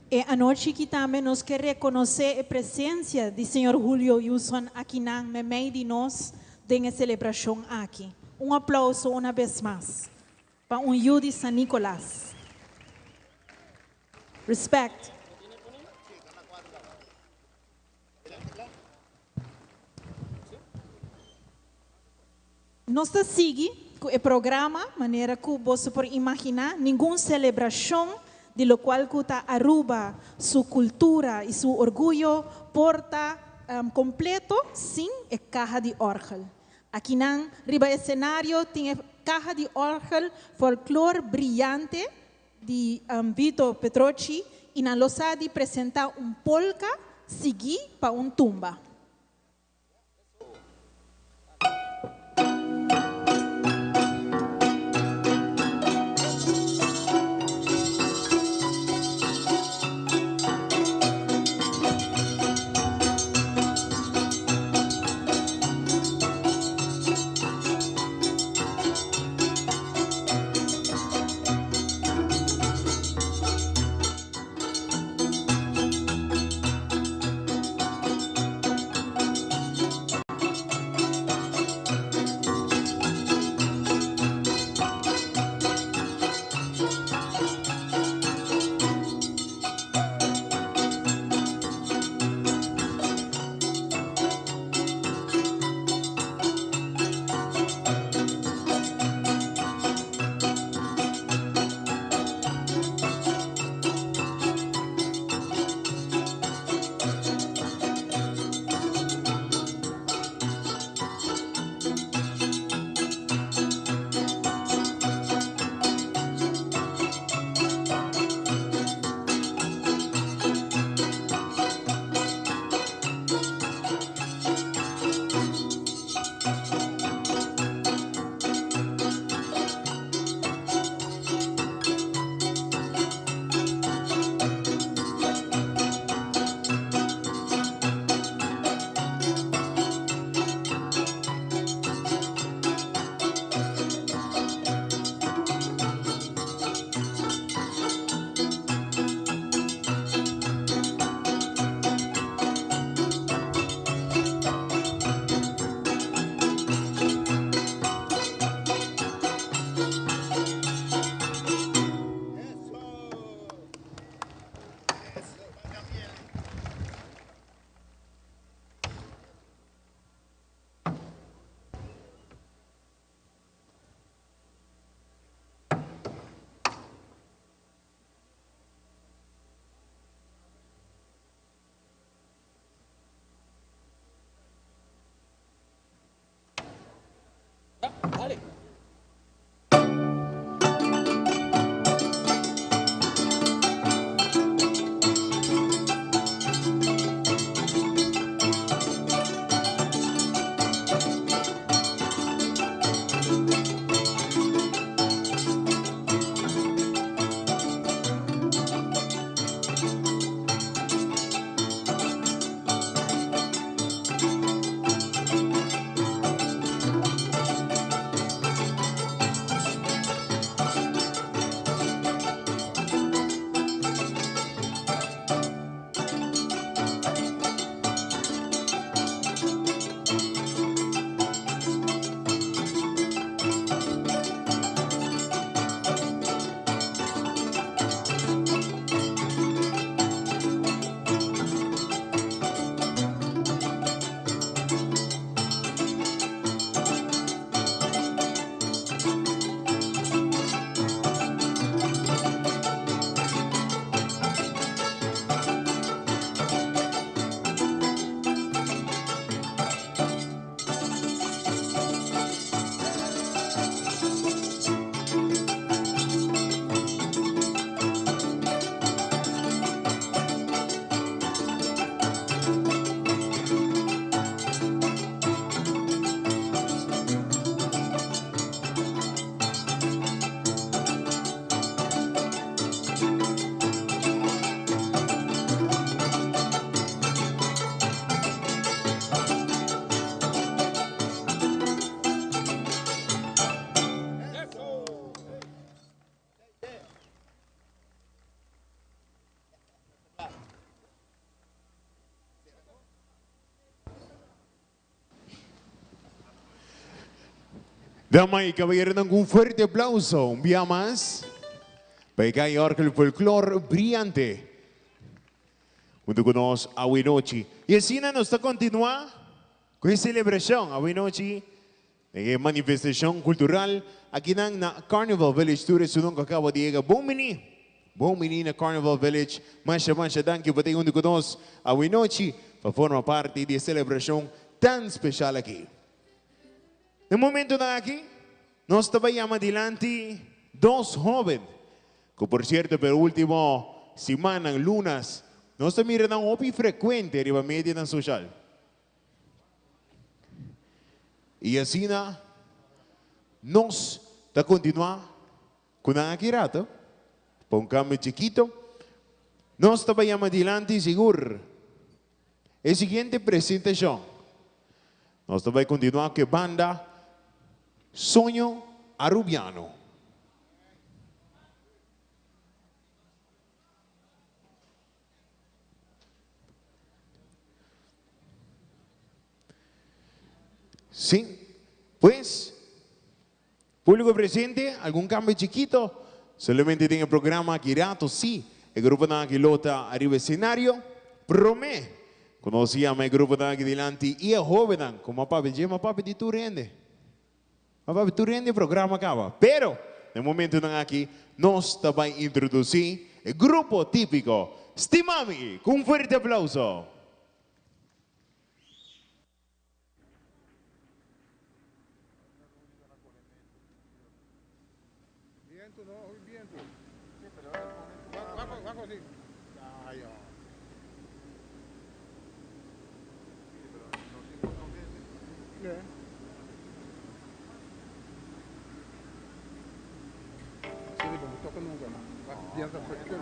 E anoche que também nós queremos reconhecer a presença do Senhor Julio Wilson aqui na meio de nós, nessa celebração aqui. Aplauso uma vez mais para Yu de San Nicolás. Respect. Nós seguimos com o programa, maneira que você pode imaginar, nenhuma celebração de lo qual está Aruba, sua cultura e seu orgulho porta completo sem a caja de órgão. Aqui na riba escenário tem a caja de órgão folclore brilhante de Vito Petrocci e na losada apresenta polka seguir para tumba. Damas y caballeros, dan un fuerte aplauso. Un día más. Para que haya el folclore brillante. Junto con nos, Awinochi. Y así nos está continuando con esta celebración. Awinochi, manifestación cultural. Aquí en la Carnival Village Tour, eso nunca acaba de llegar. Bom menino na Carnival Village. Mancha, danke para junto con nos, Awinochi, para formar parte de esta celebración tan especial aquí. No momento na aqui, nós trabalhamos adelante dos jóvenes, que por cierto, pelo último semana, lunas, nós estamos mirando um hobby frequente arriba média na social. E assim, nós está continuar com a aqui rato, para um cambio chiquito, nós trabalhamos adelante seguro. A seguinte apresentação, nós vamos continuar com a banda Sonho Arubiano. Sim, pues, público presente, algum cambio chiquito, solamente tem o programa Kirato, sim, o grupo na Aquilota arriba escenario, promete, conocíamos o grupo na Aquilante e a jovem, como a papi de tu rende. Mas tu rende o programa acaba. Pero, no momento aqui, nós também introduzir o grupo típico Stimami, com um forte aplauso. Viento, no, hoy viento. Sí, pero bajo así. Ay, oh. ¿Qué? Toca nunca, ¿no? Ya está perfecto.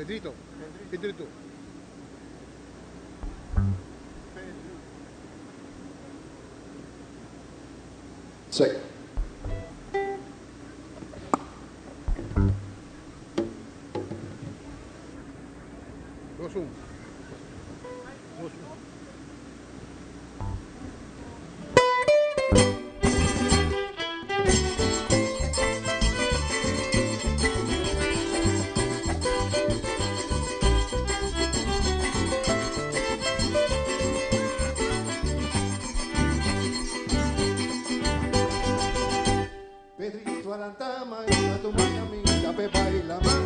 Pedrito. Pedrito. Sí. Dos, uno. Pedrito alantama y tu macaminga pe baila ma.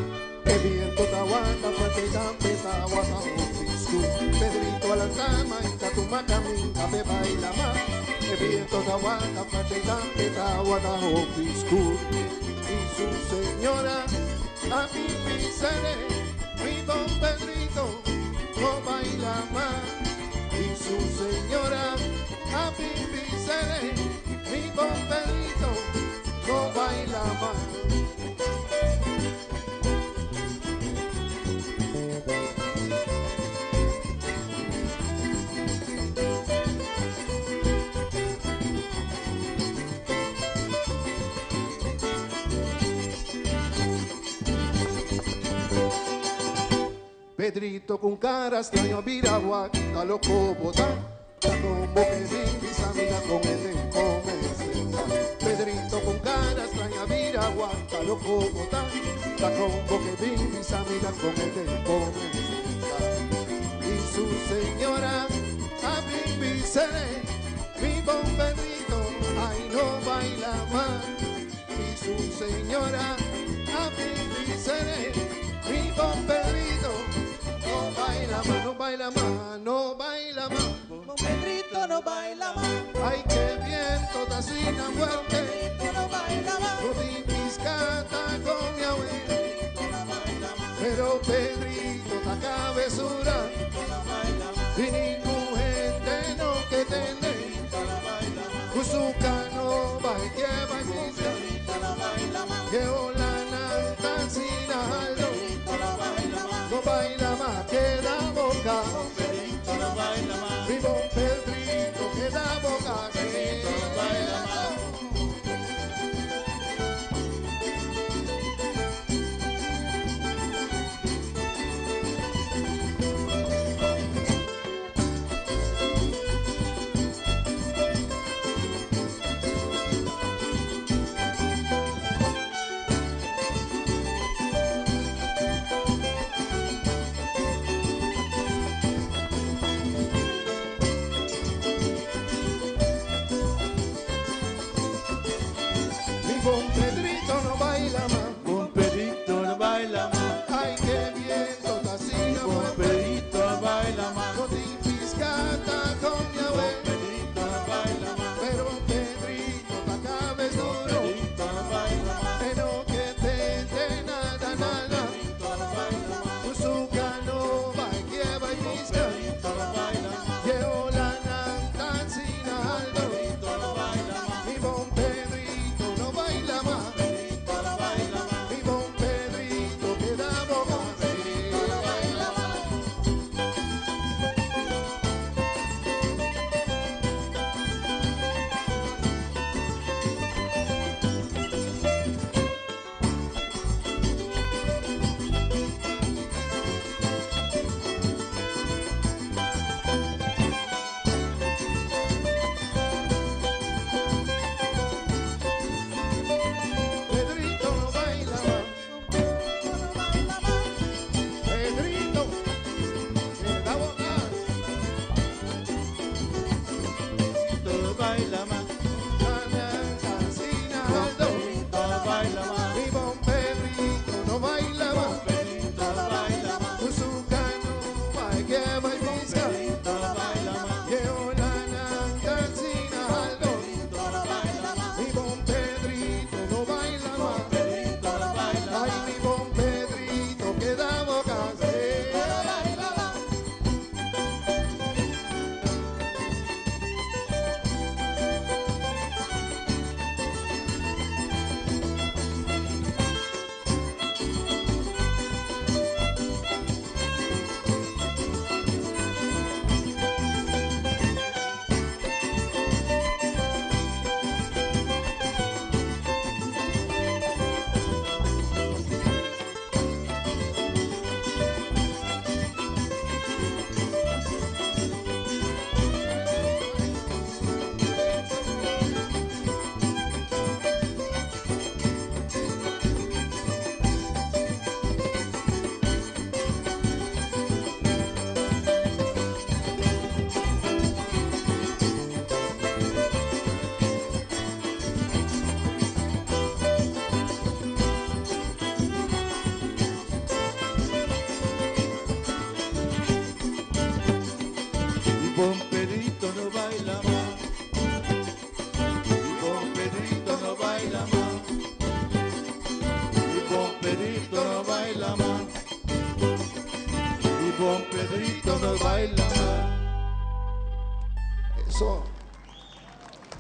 Que viento tahuanta fuerte tambe tahuata ofisku. Pedrito alantama y tu macaminga pe baila ma. Que viento tahuanta fuerte tambe tahuata ofisku. Y su señora a mi pisere, mi don Pedrito no baila más. Y su señora a mi pisere, mi don Pedrito no baila más. Pedrito con cara extraño viragua, a loco bota, está como que mi amiga con el come. Pedrito con cara extraña viragua, a loco bota, está como que mi amiga con el come. Y su señora a mi seré, mi don Pedrito, ay no baila más. Y su señora a mi seré, mi don Pedrito no baila más, no baila más, no baila más. Don Pedrito no baila más. Ay, qué viento tacina fuerte. Pedrito no baila más. Piscata con mi abuelo. Pero Pedrito ta cabezura. Y ningún gente no que tiene. Cuzuca no va y lleva y pisa. Que hola tancina aldo. No baila más, queda boca. No baila más. Mi don Pedrito queda boca. Pedrito no baila más. Con Pedrito no baila más. Con Pedrito no baila más. Ay, qué viento tacina. Con Pedrito no baila más. No te piscata con mi abuelo. Pedrito no baila más. Pero Pedrito ta cabezura. Pedrito no baila más. Pero que te nada, nada. Pedrito no baila más. Cuzuca no va y lleva y pisca. Pedrito no baila más. Llevo la tancina aldo. Pedrito no baila más. Mi don Pedrito no baila más.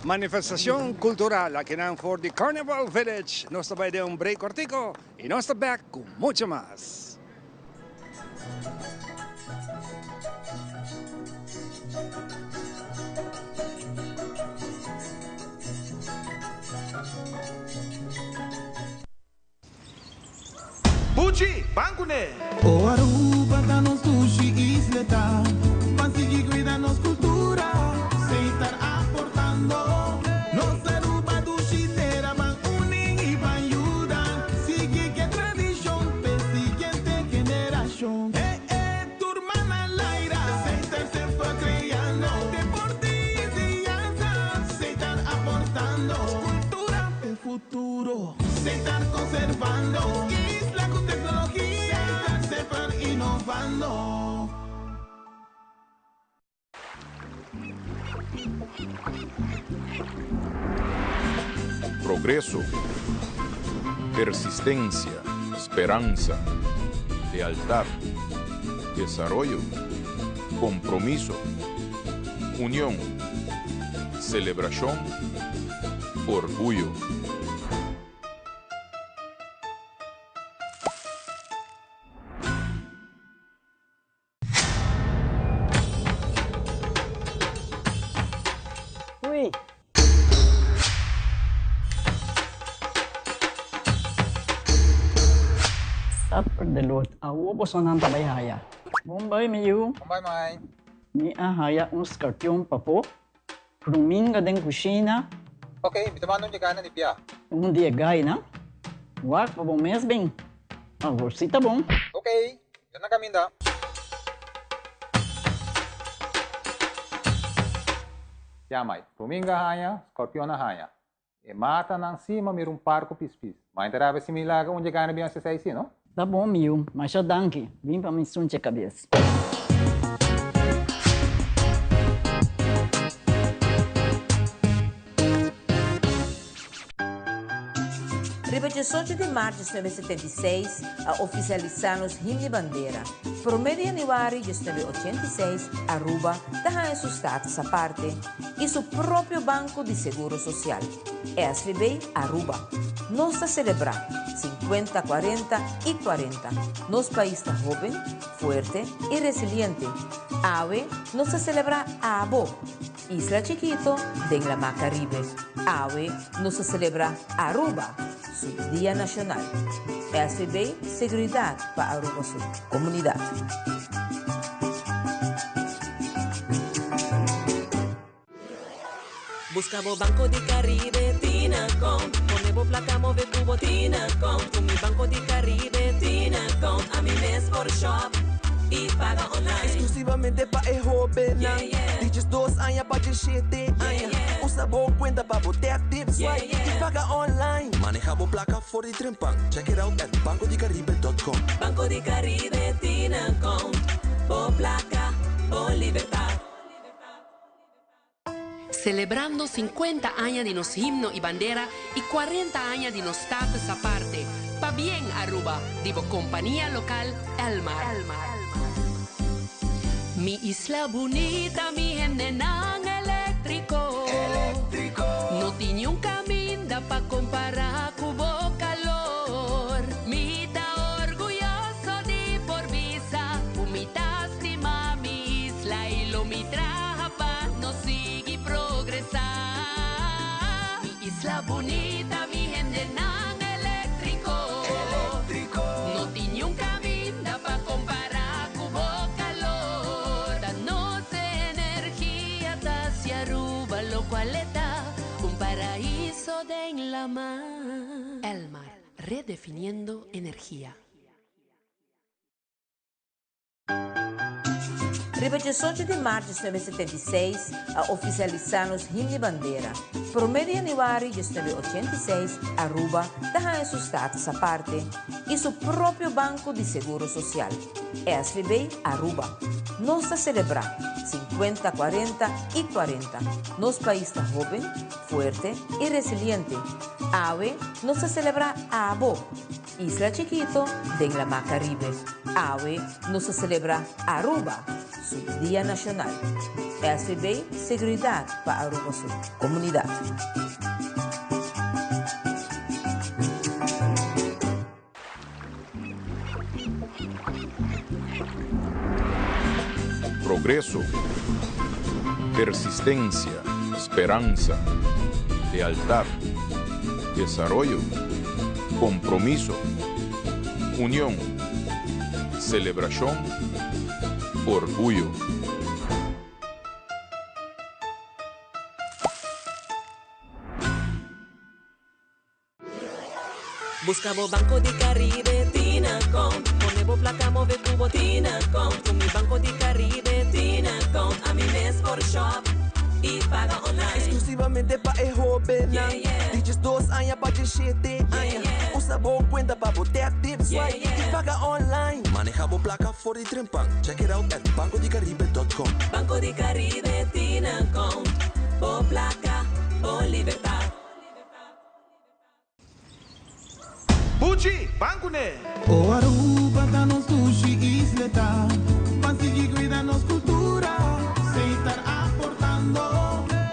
manifestación cultural aquí en for the Carnival Village. Nos va a dar un break cortico y nos está back con mucho más. Buji, bancune! O Aruba danos sushi isleta, pansigi cuidanos cultura, se estar aportando. Nos Aruba dushitera van unen y van ayudan, sigue que tradición, pe siguiente generación. Tu hermana Laira, se estar se fue creando, deporte y enseñanza, se están aportando. Cultura de futuro, se están conservando. Progreso, persistencia, esperanza, lealtad, desarrollo, compromiso, unión, celebración, orgullo. Delot, awo po son ang tabayhaya. Bombay miyu. Bombay mai. Ni ahaya uns kartyon pa po. Pruminga den kusina. Okay, bitamano niya gana ni Pia. Dia gay na. Wak pa bong mesbing. Agorsita bong. Okay, yan na kami da. Yamay, Pruminga haya, Scorpion na haya. E mata nang cima mirung parco pispis. Mainterava si milaga onde gana bem essa aí, não? Tá bom, Mil, mas já danke. Vim para me sunte a cabeça. Riba 18 de março de 1976, a oficializamos himne bandeira. Por 1 de januário de 1986, Aruba dá seu status à parte e seu próprio banco de seguro social. SVB Aruba. Nós está celebrar 50, 40 e 40. Nosso país está jovem, forte e resiliente. AWE nos está celebrar ABO. Isla Chiquito de la Mar Caribe. AWE nos está celebrar Aruba. Su Día Nacional. SVB, Seguridad para Aruba Sur. Comunidad. Buscamos Banco de Caribe, Tinacom. Ponemos placa, move cubo, Tinacom. Con mi Banco de Caribe, Tinacom. A mi mes por shop y paga online. Exclusivamente para el joven. Yeah, yeah. Dices 2 años para el 7 años. Usa boa cuenta para botar tips Yeah, right yeah. y paga online. Manejamos placa for the Trempan. Check it out at bancodecaribe.com. Banco de Caribe, Tinacom. Por placa, por libertad. Celebrando 50 años de nos himno y bandera y 40 años de nos status aparte. Pa bien Aruba, digo compañía local Elmar. Mi isla bonita, mi gente nan eléctrico. No tiene un camino pa comparar cubo calor. Mi ta orgulloso de por visa. Umita estima mi isla y lo mi traja pa no sigue progresar. Mi isla bonita, mi gente nan eléctrico. No tiene un camino pa comparar cubo calor. Danos energía hacia Aruba, lo cual está un paraíso de en la mar. Elmar, redefiniendo energía. Riba 18 de março de 1976, a oficializamos himne bandeira. Por 1 de januário de 1986, Aruba dá seu status à parte e seu próprio banco de seguro social. SVB Aruba. Nós está celebrar 50, 40 e 40. Nosso país está jovem, forte e resiliente. AWE nos está celebrar ABO. Isla Chiquito de la Mar Caribe. AWE nos está celebrar Aruba. su Día Nacional. SPB, Seguridad para Aruba su comunidad. Progreso, persistencia, esperanza, lealtad, desarrollo, compromiso, unión, celebración, orgullo. Buscamos Banco de Caribe, Tinacom. Ponemos placa, move cubo, Tinacom. Con mi Banco de Caribe, Tinacom. A mi mes por shop y paga online. Exclusivamente para el joven. Dices 2 años para el 7 años. Usa boa cuenta para botar tips y paga online. Manejamos placa for the Trimpang. Check it out at bancodecaribe.com. Banco de Caribe, Tinacom. Por placa, por libertad. Pucci, banco ne! O Aruba tá nos sushi isleta, consegui cuidar nos cultura, sem estar aportando.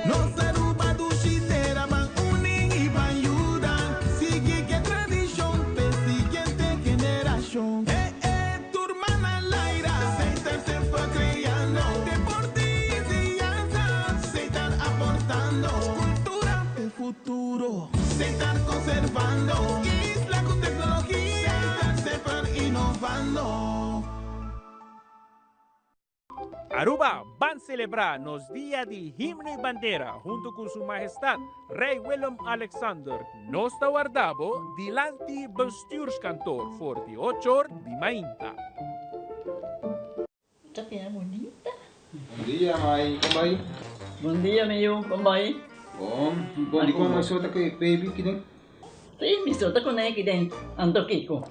Nos Aruba do Chiteira, van unem e van ajudar. Sigue que tradição, pe siguiente generação. Turma na laira, sem estar sempre criando. Deportes e dança, sem estar aportando. Cultura é futuro, sem estar conservando. Aruba van celebrar nos Dia de Himno e Bandeira junto com Sua Majestade Rei Willem Alexander. Nos guardabo dilante bestuurskantoor voor de 8 uur de mainta. Tapia bonita. Bom dia, mãe. Como vai? Bom dia, meu. Como vai? Bom dia, como você tá com baby aqui dentro? Sim, me solta com ele aqui dentro. Ando Kiko.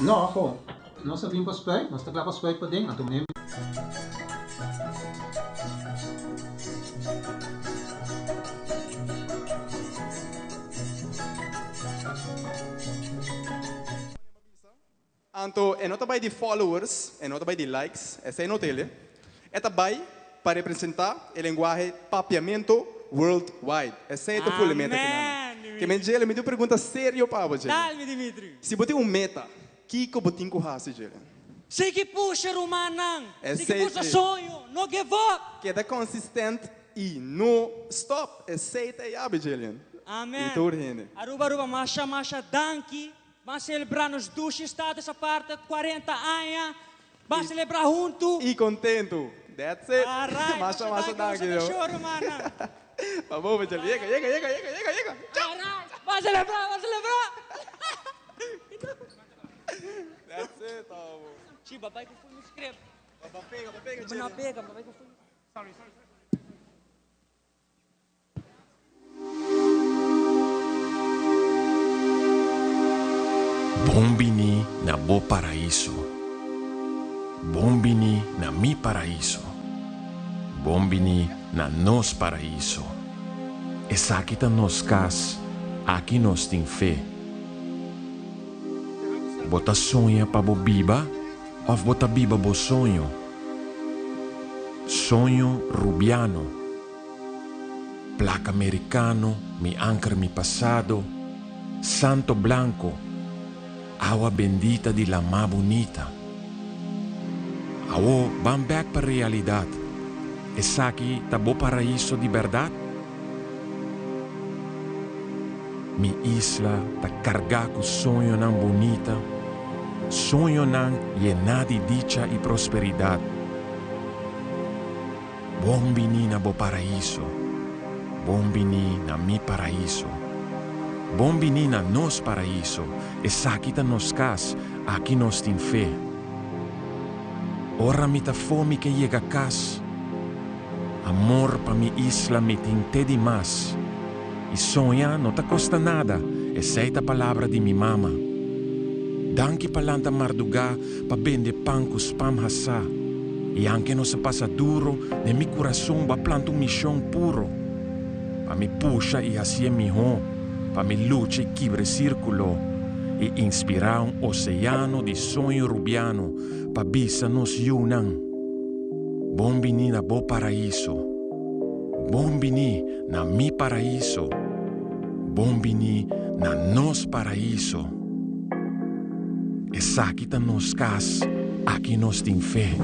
Não, pô. Nós vimos para os pés, nós estamos lá para os pés para dentro, então mesmo. Então, é nota de followers, é nota de likes, essa é nota ele. É também para representar a linguagem papiamento worldwide. Essa é a fundamento aqui. Que me diz, me deu pergunta séria para você. Dá-me, Dimitri. Se você tem um meta, que botinho com raça, Jelen? Sei que puxa, Romanang. Sei que puxa sonho, não give up. Que é consistente e não stop. Aceita e abre, Jelen. Amém. E tudo rende. Aruba, masha, danke. Vamos celebrar nos 2 estados, essa parte, 40 anos. Vamos celebrar junto. E contento. That's it. Alright, masha, danke. Choro, mano. Vamos, Jelen. Chega. Vamos celebrar. That's it, Tavo. Sim, babai que eu fui no script. Babai pega, Não pega, babai que eu fui. Sorry. Bombini na bo paraíso. Bombini na mi paraíso. Bombini na nos paraíso. Essa aqui tá nos cas, aqui nós tem fé. Bota sonha pa bo biba, ou bota biba bo sonho. Sonho rubiano. Placa americano, mi anchor mi passado. Santo blanco. Agua bendita de la más bonita. Awo, van back para realidad. Essa aqui tá bo paraíso de verdade? Mi isla tá cargada com sonho nan bonita. Sonho nan llena de dicha e prosperidade. Bombini na bo paraíso. Bombini na mi paraíso. Bombini na nos paraíso. Essa aqui tá nos cas, aqui nós tem fé. Ora mi tá fome que chega cas. Amor pa mi isla me tem te demais. E sonhar não tá custa nada. Essa é a palavra de mi mama. Danke palanta marduga pa bende pancos pam hasa. E anche non se passa duro, ne mi coração ba planta un mission puro. Pa mi puxa e assim mi home. Pa mi luce e chibre circulo e inspirar un oceano di sogno rubiano pa bisa nos yunan. Bombini na bo paraíso. Bombini na mi paraíso. Bombini na nos paraíso. E sakita nos kas, aqui nos tem fé.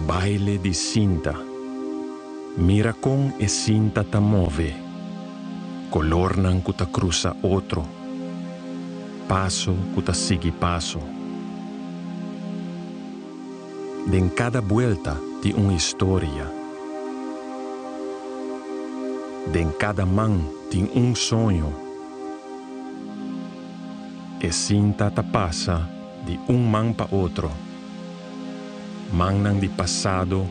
Baile di cinta. Mira con e cinta ta move. Color nan kuta cruza otro. Paso kuta sigi paso. En cada vuelta di una historia. En cada man di un sueño. E cinta ta pasa di un man pa otro. Man nang di pasado,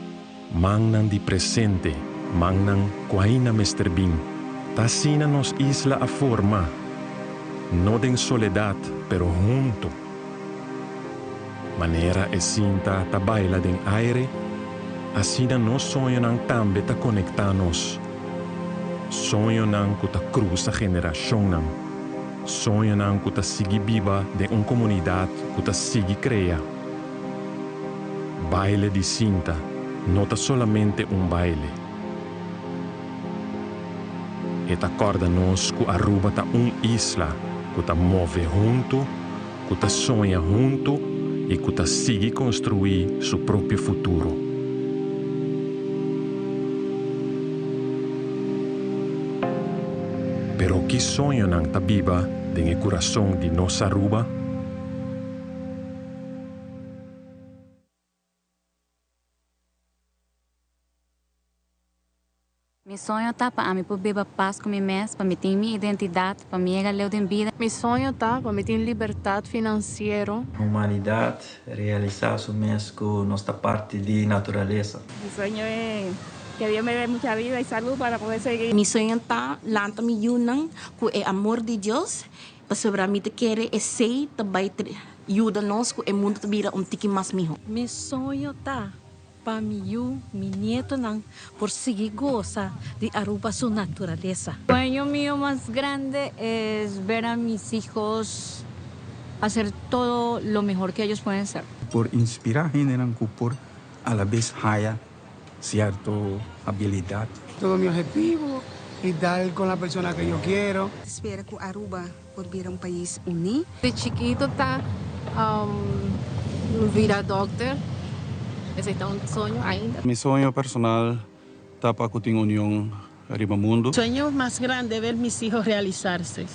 man nang di presente, man nang kuaina Mr. Bean. Tasina nos isla a forma, no en soledad, pero junto. Manera e cinta ta baila den aire, asina nos sonho nang tambe ta conectanos. Sonho nang kuta cruza generación nang. Sonho nang kuta sigi viva de un comunidad kuta sigi crea. Baile di cinta, nota solamente un baile. E acorda-nos que Aruba tá isla, que tá move junto, que tá sonha junto e que tá sigue construir seu próprio futuro. Pero que sonho não tá viva no coração de nossa Aruba? Mi sonho tá para mim poder paz com mim mesmo, para mim ter minha identidade, para mim chegar em vida. Mi sonho tá para mim ter liberdade financeira. Humanidade, realizar su mes com nossa parte de natureza. Mi sueño es que Dios me dé mucha vida y salud para poder seguir. Mi sueño tá lanta mi yunang com o amor de Deus, para sobre mim te querer e sei também ajuda-nos com o mundo te vira tiki mais mijo. Mi sonho tá para mi nieto por seguir goza de Aruba su naturaleza. El sueño mío más grande es ver a mis hijos hacer todo lo mejor que ellos pueden ser. Por inspirar gente por a la vez haya cierta habilidad. Todo mi objetivo es dar con la persona que yo quiero. Espero que Aruba pueda ser un país unido. De chiquito tá virar doctor. Esse é um sonho ainda. Mi sonho personal está para que tenha união arriba mundo. Sueño más grande es ver mis hijos realizarse.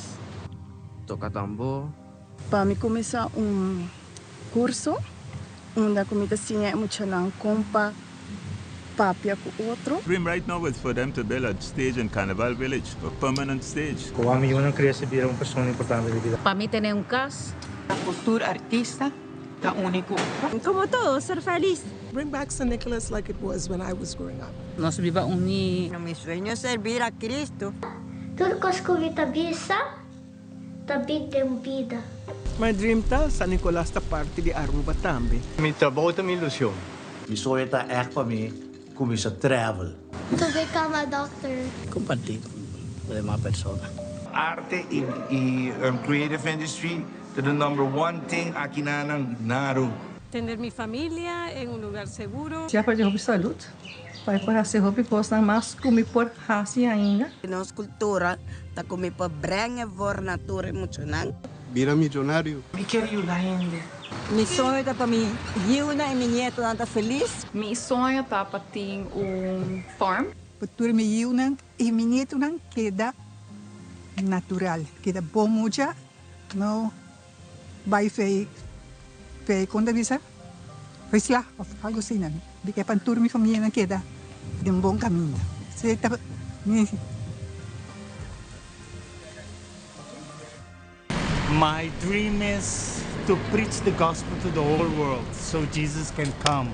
Toca tambor. Para mí começar curso onde a comida é muito não compa papia com outro. Dream right now is for them to build a stage in Carnival Village, a permanent stage. Como a mim eu não queria ser uma pessoa importante de vida. Para mim ter casa. A postura artista é único. Como todo, ser feliz. Bring back San Nicolas like it was when I was growing up. Nos viva unir. Mi sueño es servir a Cristo. Turcos cuvita bisa, tabid dem vida. My dream ta, San Nicolas ta parte di Aruba tambi. Mi trabalho ta mi ilusão. Mi sonho tá para mim começar a travel. To become a doctor. Compartir com uma pessoa. Arte e creative industry to the number one thing aqui na Naru. Tener mi familia en un lugar seguro. Já perdi a saúde. Para poder ser roupa posta mais comer por raça ainda. Nossa cultura tá comer para brengen voor natura emocional. Vira milionário. Me quero ajudar ainda. Mi sonho é para mim, eu e minha nieto tá feliz. Mi sonho tá para ter farm. Para me eu e minha nieto não queda natural, queda bom mucha, não vai feio quando visa, pois lá, algo assim, né? De que para minha família não queda de bom caminho. Se tá My dream is to preach the gospel to the whole world so Jesus can come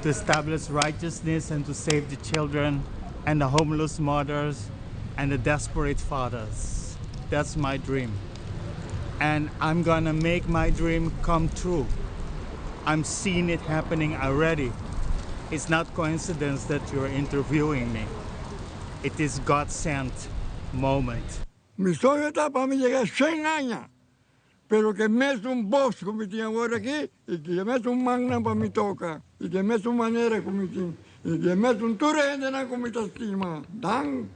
to establish righteousness and to save the children and the homeless mothers and the desperate fathers. That's my dream. And I'm gonna make my dream come true. I'm seeing it happening already. It's not coincidence that you're interviewing me. It is God-sent moment. Mi sonho está para me llegar a 100 años. Pero que me es un boss como me tiene ahora aquí, y que me es un magna para mi toca, y que me es un manera como me tiene, y que me es un tour de gente como me estima. Danke.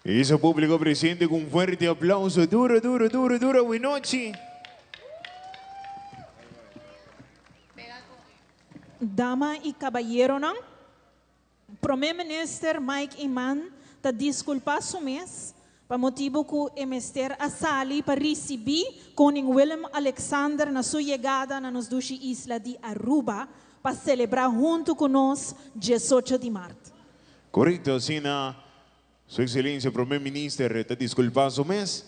Y ese público presente con un fuerte aplauso. Duro, duro, duro, duro. Buenas noches. Dama y caballero, não? Primeiro Minister Mike Iman ta desculpa sumes para motivo que o minister Asali para receber Koning Willem Alexander na sua chegada na nos dushi isla de Aruba para celebrar junto conosco 18 de março. Correcto, Sina. Su Excelência Primeiro Minister ta desculpa sumes.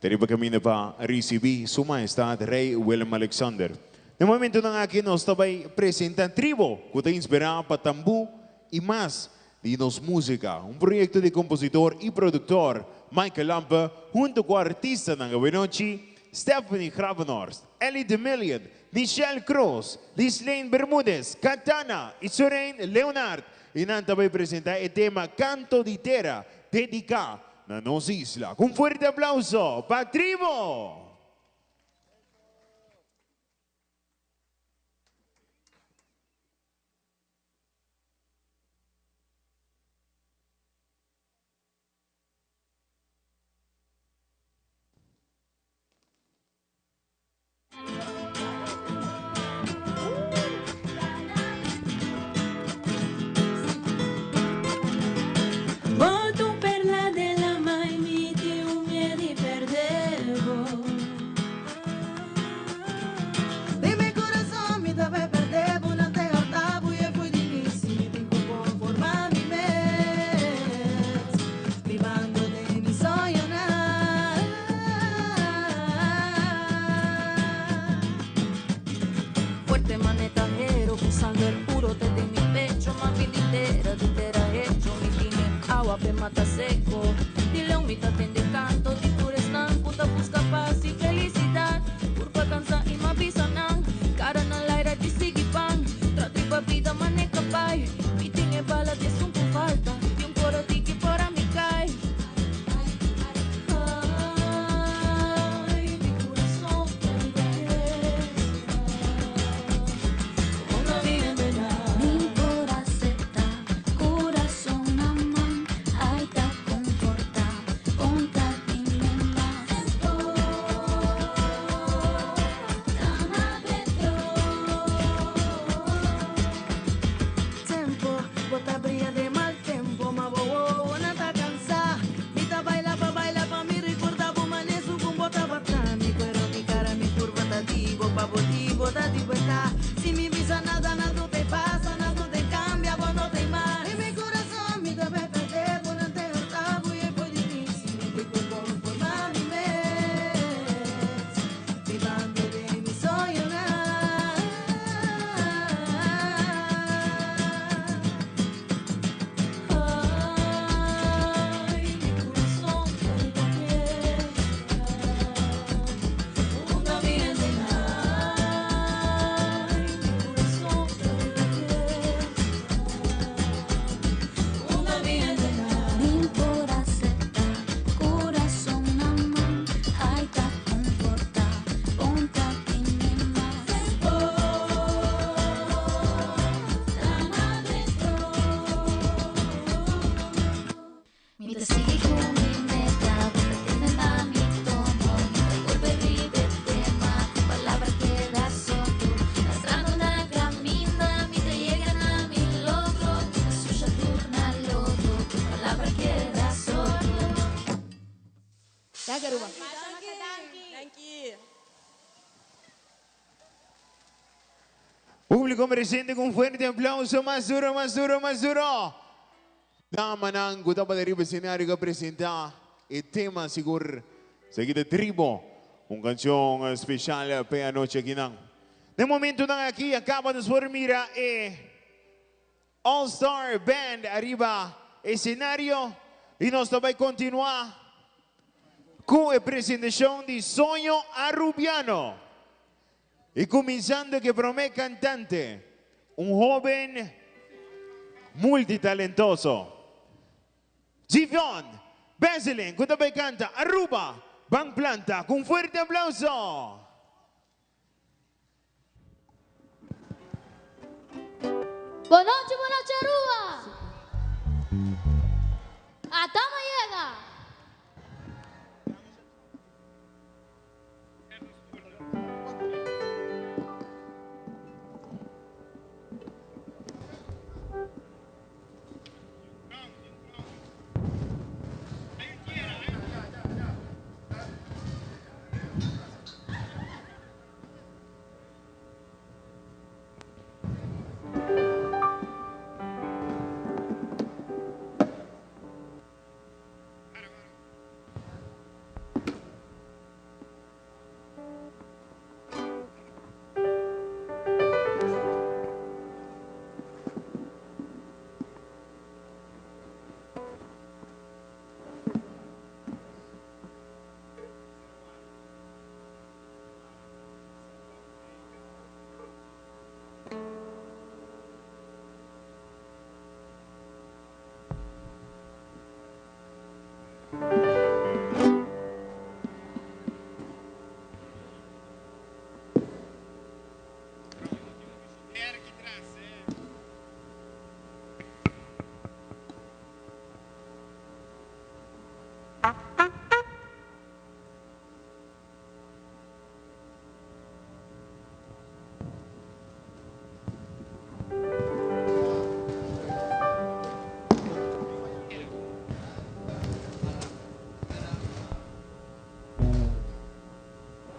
Teriba kami pa receber Sua Majestade Rei Willem Alexander. No momento na aqui nós também apresentamos tribo que está inspirado para tambu e mais de nos música, projeto de compositor e produtor Michael Lampe junto com a artista na Gabinochi, Stephanie Gravenhorst, Ellie DeMillion, Michelle Cruz, Lislaine Bermudez, Katana e Soren Leonard. E nós também apresentar o tema Canto de Terra, dedicado na nossa isla. Com forte aplauso para tribo! Voto perla della mai miti un miedi perdevo. Dime corazón mi dove perdevo non te guardavo e poi di missi ti conformami me. Vivando de mi sogno fuerte manetajero usando el puro te de mi pecho más vida entera hecho mi tiene agua pe mata seco dile un mita tende canto di pure stan puta busca paz y felicidad curva cansa y ma bisanan cara na l'aira di sigipan tra tripa vida maneca pai mi tiene bala de sun con falta y un coro di que para mi cae. Ay, mi corazón una vida en verdad. Corazón amán, ay ta conforta, conta más. Tempo, bota brilla de mal tempo, ma bobo, no ta cansa. Mita baila pa mi ricorda bo manesu con bota batami, pero mi cara mi curva ta divo, pa botivo ta libertà. Si mi visa nada te pasa, nada te cambia, vos no te más. Y mi corazón mi debe perder, vos no te hurtavo y es muy difícil, mi cuerpo forma mi mes, vivando de mi sueño ay, mi corazón una vida en una vida corazón amán, ay ta conforta, conta más. Mi te sigo mi meta, tiene a mi tomo, vuelve vive tema, palabra que da solo, lastrando una camina, mi te llegan a mi logro, la suya turna lodo, palabra que da solo. Ya Garuba. Público presente con fuerte aplauso. Más duro, más duro, más duro. Dama ng guta pa deriva escenario que apresenta el tema siguro seguida tribo. Una canción especial para noche aquí. De momento aquí acaba de formar All Star Band arriba escenario y nos va a continuar con la presentación de Sonho Arubiano. Y comenzando que promete cantante, un joven multitalentoso. Givion Bezelin, que también canta Aruba, Bang Planta, con fuerte aplauso. Buenas noches, Aruba. Atama llega.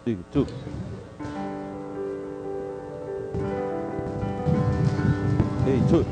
3, 2. Hey, 2.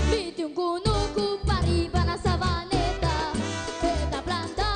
Vite un conuco, pariba na savaneta, e da planta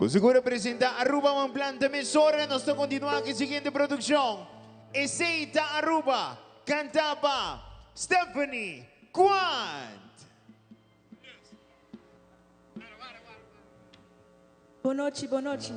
Con segura presenta Aruba uma planta emissora. Nós estamos continuando aqui a seguinte produção. Aceita Aruba, cantava Stephanie Quant. Boa noite, boa noite.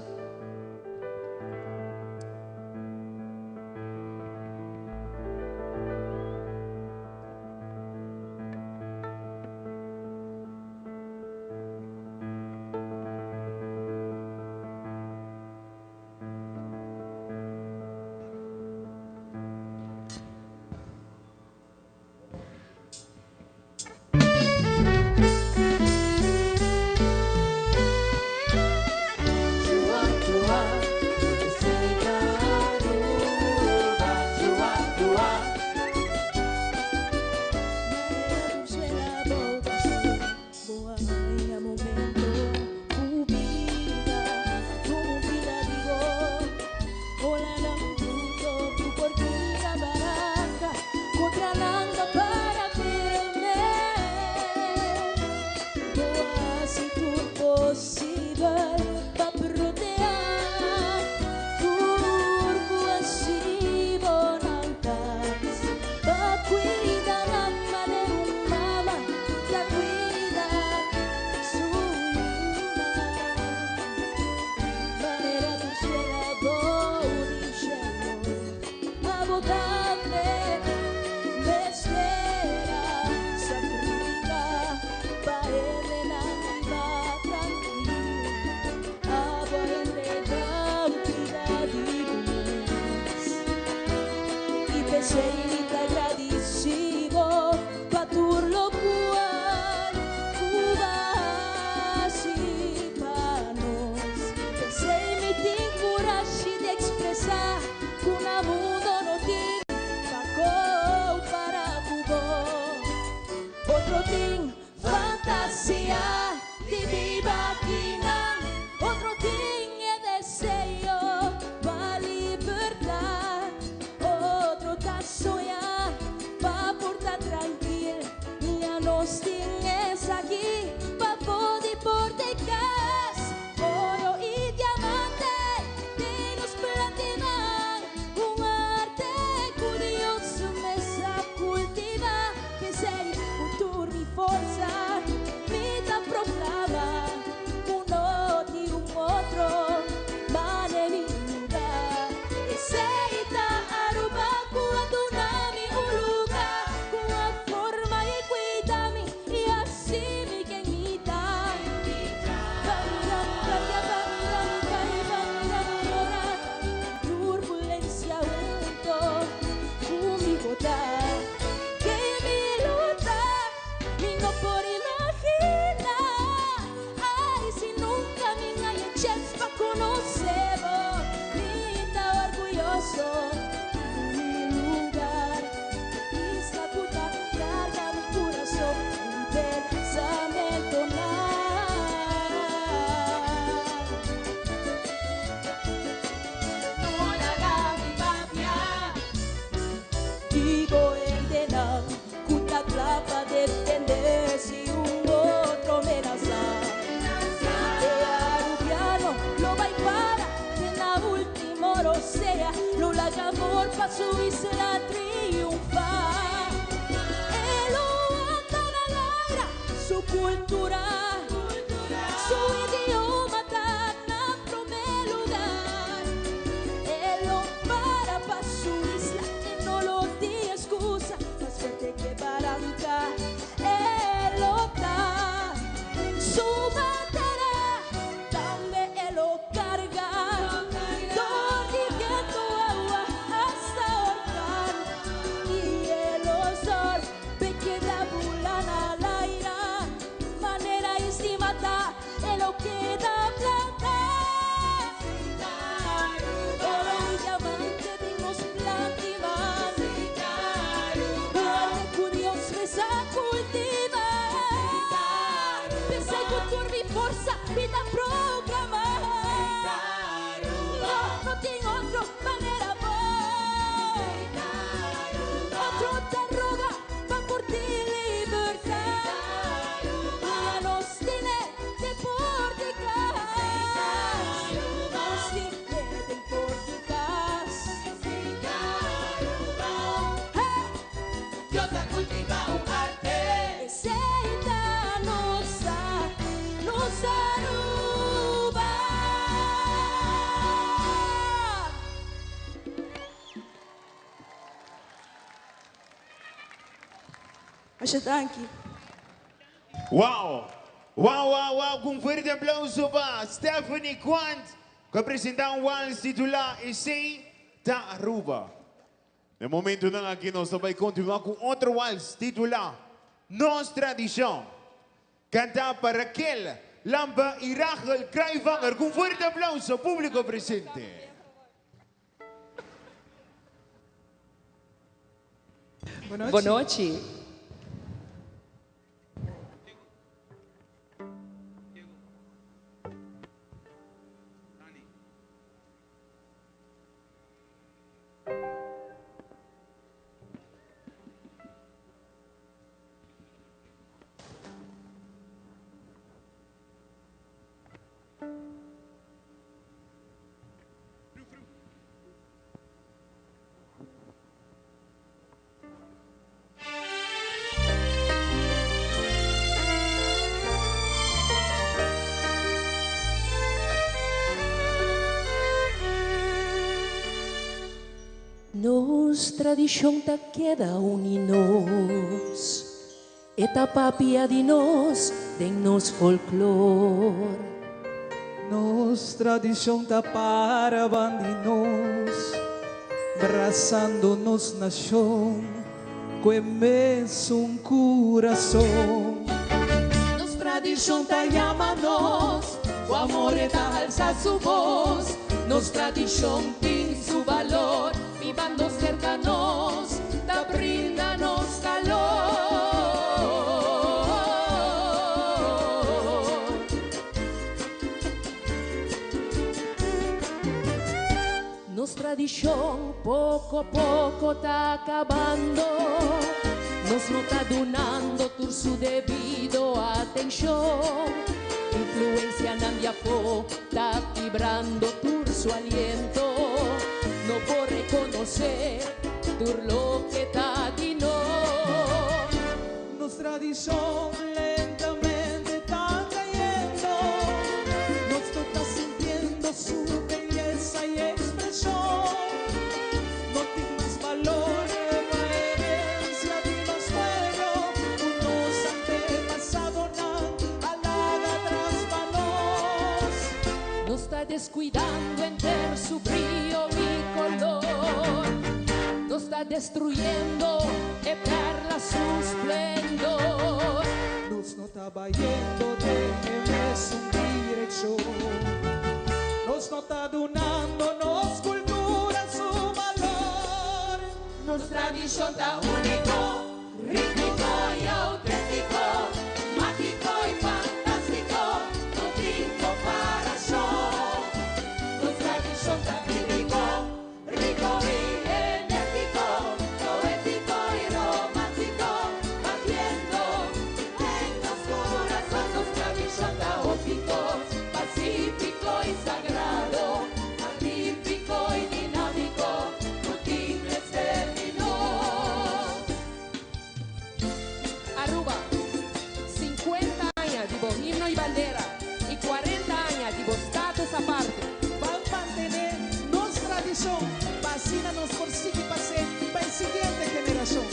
Su isla triunfa e lo andana su cultura, su idioma tan prome lugar e lo para su isla e no lo di excusa más fuerte que barranca e lo da su bandera también lo carga. Dios ha cultivado un arte. Aceita nos Aruba. Ashadanki. Wow! Wow, wow, wow! Com forte aplauso para Stephanie Quant, que apresenta um waltz titular Essay da Aruba. No momento não aqui nós vamos continuar com outro waltz titular Nossa Tradição. Cantar para Raquel, Lampa e Rachel Kruivanger. Com forte aplauso, público presente. Boa noite. Nos tradición ta queda uninos, eta papia di nos, den nos folclor. Nos tradición ta para bandinos, abrazándonos nación, cuemes un corazón. Nos tradición ta llamanos, o amor ta alza su voz. Nos tradición tin su valor. Vivando cercanos, da bríndanos calor. Nos tradición poco a poco está acabando, nos no está donando su debido atención. Influencia Nandiafo está vibrando por su aliento. No puedo reconocer por lo que está aquí no. Nuestra tradición lentamente está cayendo, nos está sintiendo su belleza y expresión. No tiene más valor que la herencia de los buenos, unos antepasados halaga tras manos. No está descuidando entender su brillo y color, no está destruyendo e perla su esplendor. Nos no está yendo de su dirección, nos no está donándonos cultura su valor. Nos tradición está único, rítmico y auténtico, mágico y fantástico, no tiene comparación. Nos tradición está bíblico, rico y enérgico, poético y romántico, batiendo en los corazones. Nos tradición está óptico, pacífico y sagrado, magnífico y dinámico, múltiples términos. Aruba, 50 años de himno y bandera y 40 años de status aparte. Van a mantener nuestra tradición, vacínanos por sí y pase para la siguiente generación.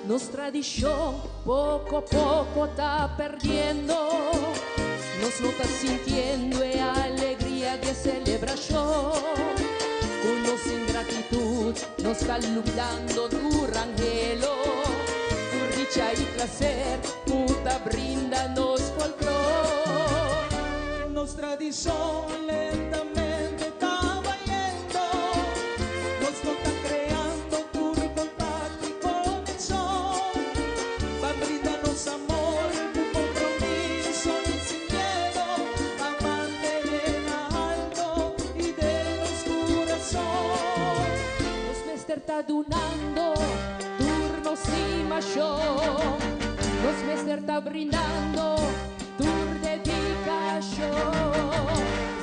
Nuestra tradición poco a poco está perdiendo, nos no está sintiendo alegría de celebración. Unos sin gratitud nos está luchando tu rangelo, tu richa y placer, puta bríndanos folclor. Nuestra tradición lentamente está yendo, nos no está creando tu contacto y conexión. Va a brindarnos amor, un compromiso sin miedo, a mantener alto y de los corazón. Nos mester está donando turnos y mayor, nos mester está brindando tur dedicación.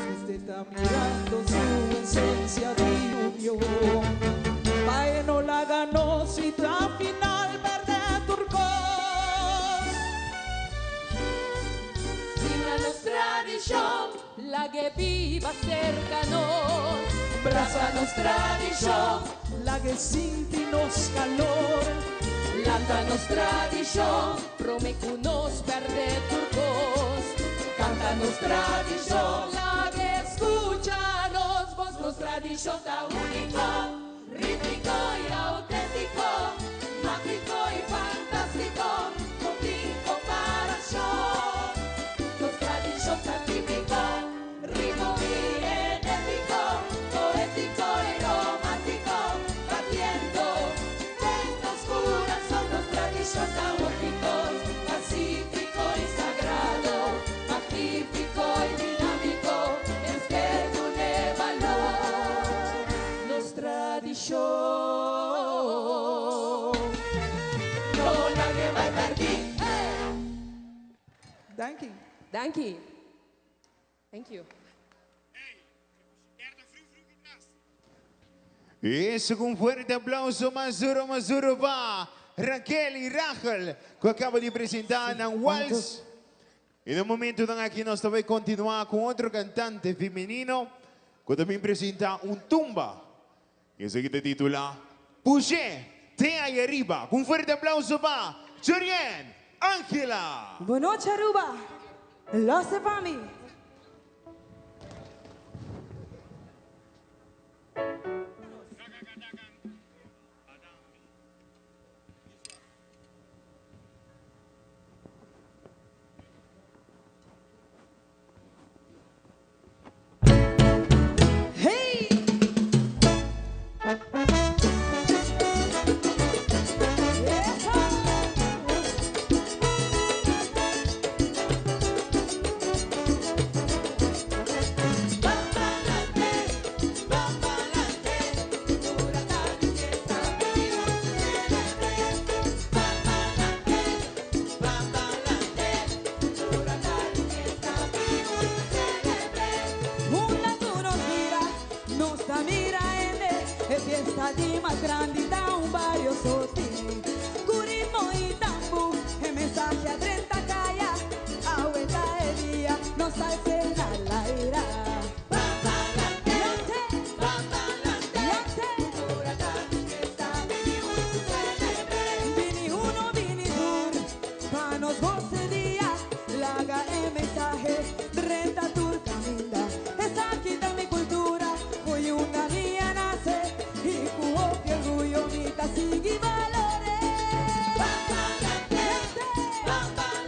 Nos está está mirando su esencia de unión. Pae no la ganó si la final verde turcos. Sin la nostra tradición, la que viva cerca nos. Brasa nos tradición, la que sinti nos calor. Lanta nos tradición, promecunos verde turcos. Canta nos tradición, la que escucha nos voz nos tradición ta único, rítmico y auténtico, mágico y fantástico, no sin comparación. Nos tradición ta típico, ritmo y enérgico, poético y romántico, batiendo en los corazones nos tradición ta únicos, pacífico y sagrado, magnífico y dinámico, este de valor, nos tradición. No nadie va a perder. Danke. Danke. Thank you. Isso, com um forte aplauso, Mazuro pa Raquel e Rachel, que acaba de apresentar ng Waltz. E no momento na aqui nós também continuar com outro cantante feminino, que também apresenta tumba. Esse aqui titula Puxe, te aí arriba. Com um forte aplauso pa Jorien Ángela. Boa noite, Aruba. Lost para mim. Bamba,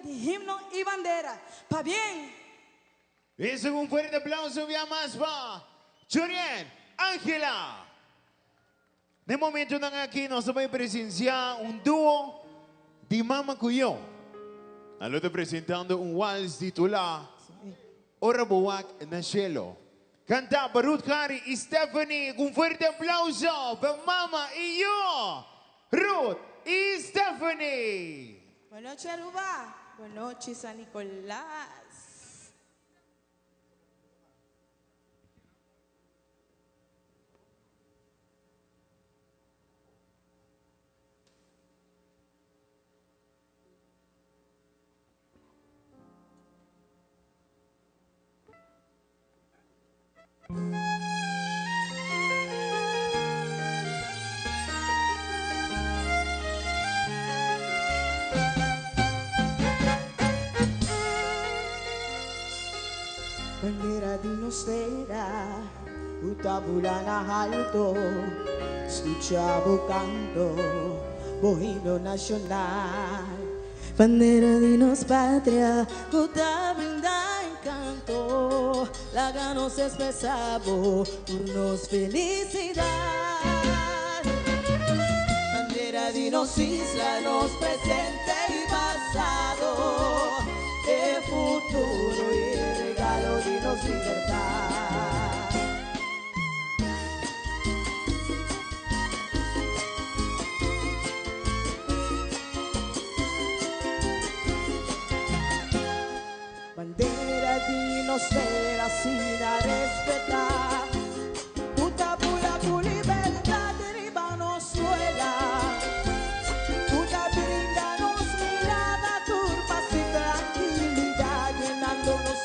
de himno y bandera. Pa bien. Eso con un fuerte aplauso via más pa Jurian Angela. De momento nang aqui nós vamos presenciar duo de Mama Cuyo. Nós estamos apresentando vals titular Ora Buwak na Cielo. Canta para Ruth Kari y Stephanie con fuerte aplauso para Mama y yo, Ruth y Stephanie. Buenas noches, Aruba. Buenas noches, San Nicolás. Bandera di nostra, tutta bulana alto, escuchavo canto, bohino nacional. Bandera di nos patria, tutta brinda encanto, la ganos expresavo por nos felicidad. Bandera di nos isla, nos presente y pasado, el futuro y el regalo de nos libertad. Bandera di nostra sin a respetar, tutta pura tu libertad arriba nos suela, tutta brinda nos mirada, turpas y tranquilidad, llenándonos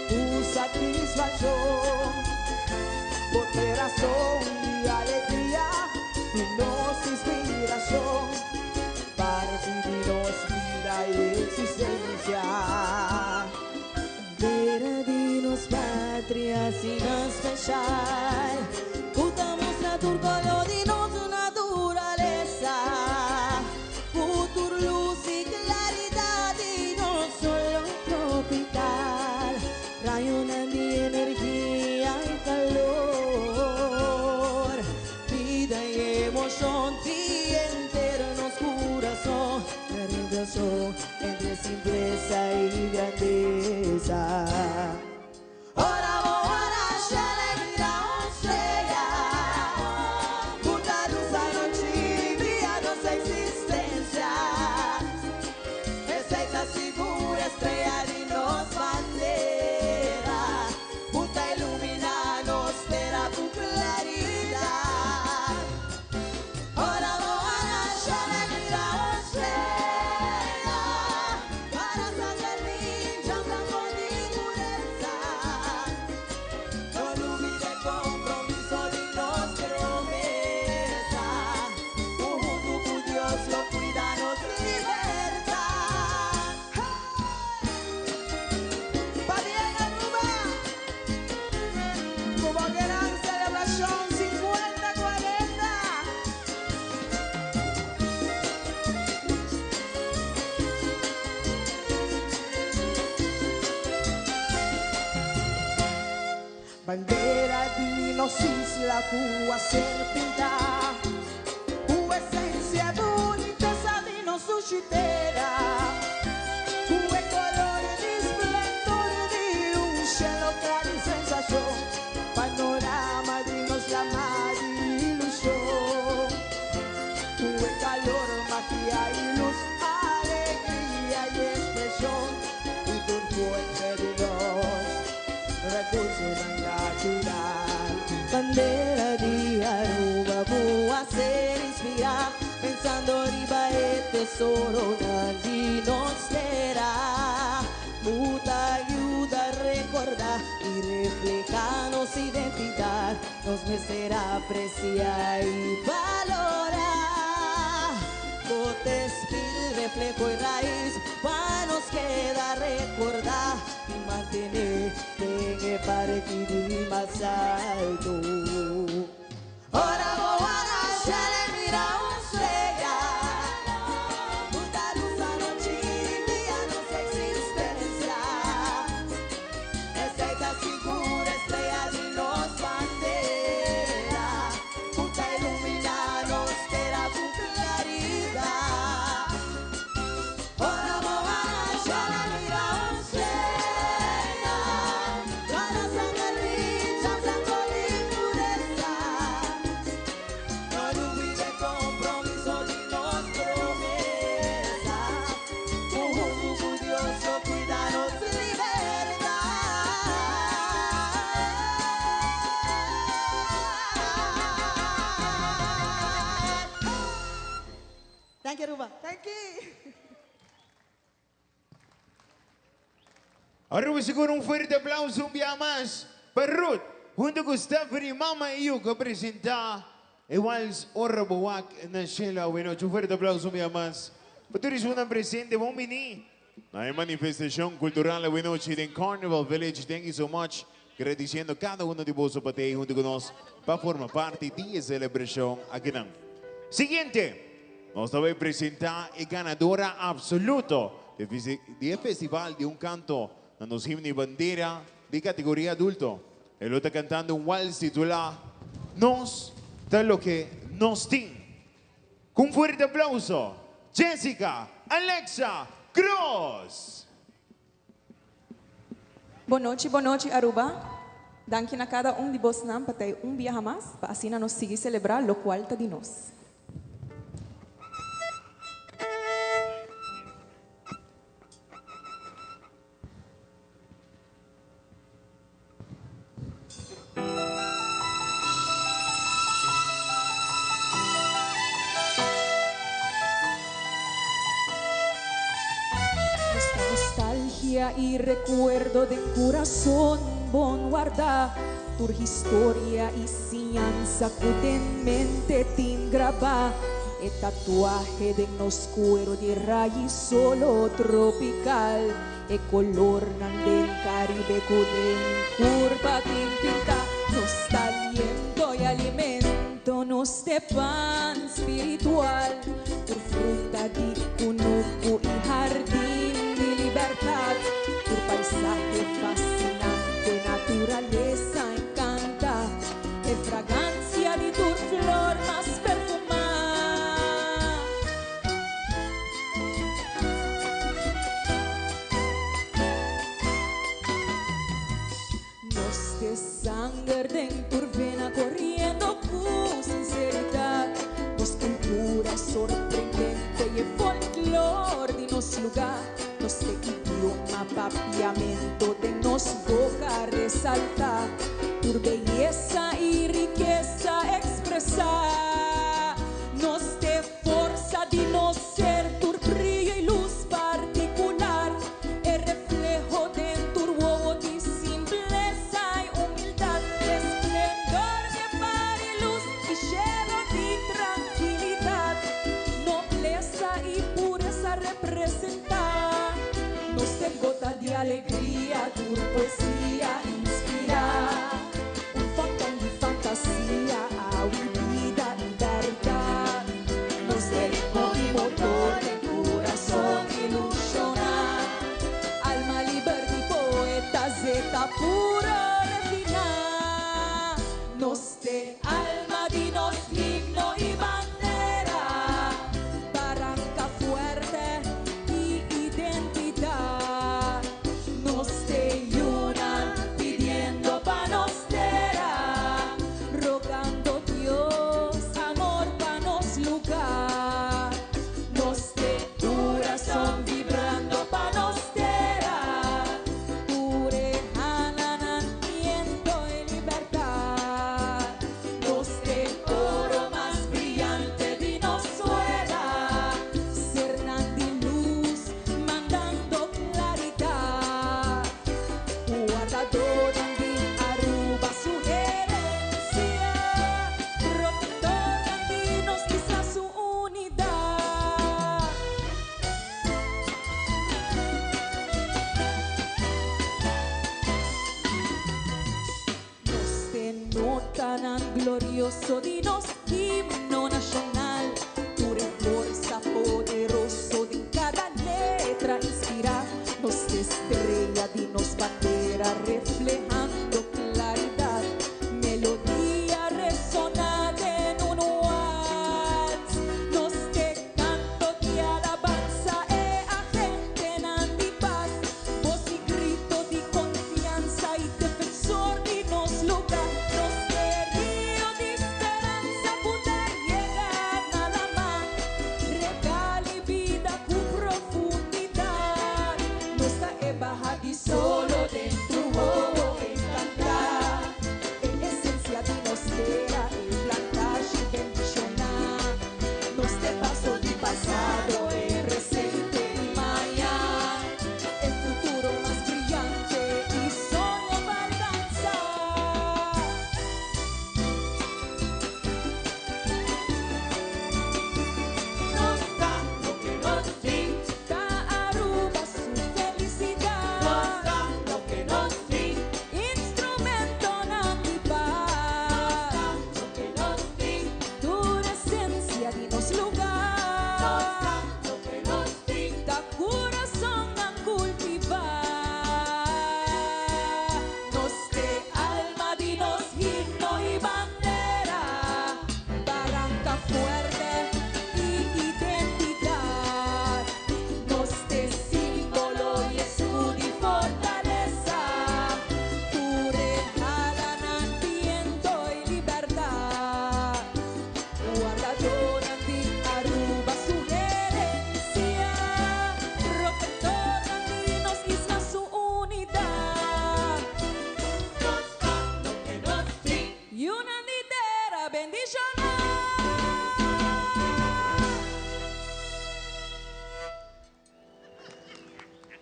tu satisfacción, por razón y alegría, y nos inspiración, para vivirnos vida y existencia. Bandera di nos patria sin especial, puta mostra tu orgullo di nos naturaleza, futuro luz y claridad y no solo tropical, rayonan de energía y calor, vida y emoción y enternos corazón, maravilloso entre simpleza y grandeza. Ora buona celebra estrella, puta luz anoche brilla nuestra existencia, esa es la segura estrella de nos bandera, puta ilumina-nos terá tu claridad. Ora buona celebra estrella, para saber ninja blanco de pureza, no olvide compromiso de nos promesa, junto con Dios lo cuida nos libertad. Pa bien Aruba, como gran celebración 50-40. Bandera di nos isla cua ser pintar, cua esencia boniteza di nos suscitera, cua color di splendor di un cielo claro y sensación, panorama di nos llama di ilusión, cua calor, magia y luz, alegría y expresión, y tu fuente de nos recurso natural. Bandera di Aruba, può ser inspira, pensando arriba el tesoro di nostra, muta ayuda a recordar y reflejar nos identidad, nos merecerá apreciar y valorar. Bote, espíritu, reflejo y raíz, para nos queda recordar y mantener que partir más alto. Ora buona celebra estrella, tutta luz anoche Thank you, Aruba. Thank you. Aruba, siguro un fuerte aplauso un día más para Ruth, junto con Stephanie, Mama y yo, que presenta Ewals Orabowak na Sheila Winoch. Un fuerte aplauso un día más. Patuloy unang presente mong mini na manifestasyong kultural na Winoch in Carnival Village. Thank you so much. Agradeciendo cada uno de vosotros para junto con nosotros para formar parte de esta celebración aquí. Siguiente, nos voy a presentar la ganadora absoluto del Festival de un Canto na nos himno y bandera de categoría adulto. Él está cantando un vals titulado Nos da lo que nos tin. Con un fuerte aplauso, Jessica Alexa Cruz. Boa noite, Aruba. Danke na cada de vos nam patay dia mais, para assim nos seguir celebrar lo qual tá de nós. Nostalgia y recuerdo de corazón bon guarda tu historia y cianza que en mente tin graba el tatuaje de nos cuero de raíz solo tropical el color nan del Caribe kuden curva tin pinta nos aliento y alimento nos de pan espiritual tu fruta di cunuco y jardín de libertad tu paisaje fascinante naturaleza encanta e fragancia di tu flor más perfumada nos de sangre en tu vena corriendo con sinceridad nos cultura sorprendente y el folclor de nos lugar nos de idioma papiamento de nos boca resalta tu belleza y riqueza expresar nos de fuerza de no ser tu brillo y luz particular el reflejo de tu huevo de simpleza y humildad esplendor de par y luz y lleno de tranquilidad nobleza y pureza representar nos de gota de alegría tu poesía inspira un fontón de fantasía a vida y verdad nos de motor de corazón ilusionar alma libre y poeta zeta puro refinar nos de alma de nos himno y bandera barranca fuerte y identidad nos de yunan pidiendo pa' nos dera rogando Dios amor pa' nos lugar nos de corazón vibrando pa' nos dera pure viento y libertad nos de oro más brillante de nos suena cernando luz mandando claridad guardador de Aruba su herencia protector andinos quizá su unidad nos denotan glorioso de nos himno nacional pura fuerza poderoso de cada letra inspira nos estrella de nos bandera reflejando claridad melodía resonante en un waltz nos de canto de alabanza e agente en de paz voz y grito de confianza y defensor de nos lugar nos de río de esperanza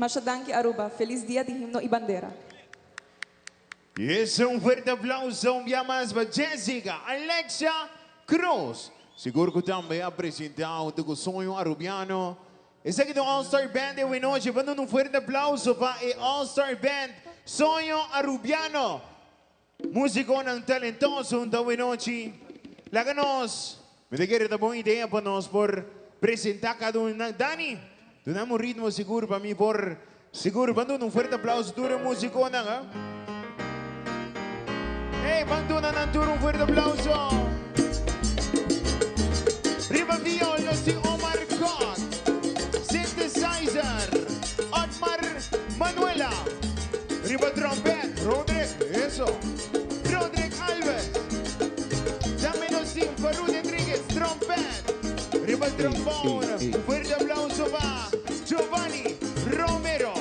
Mashadanki Aruba, feliz dia de himno y bandera. Y es un fuerte aplauso, un día más para Jessica Alexia Cruz. Siguro que também apresentar o sonho arubiano. Esse aqui do All-Star Band de Winoche, dando um forte aplauso para o All-Star Band Sonho Arubiano. Músico ng talentoso da Winoche. Laganos, me quer dar boa ideia para nós por apresentar cada um. Dani, damos ritmo seguro para mim por seguro, dando um forte aplauso para o músico na. Hey, banduna ng turo, un fuerte aplauso. Riba Violo si Omar Cot. Synthesizer, Otmar Manuela. Riba Trompet, Roderick, eso. Roderick Alves. Llámenos sin Faru Enriquez, Trompet. Riba Trombone, un fuerte aplauso para Giovanni Romero.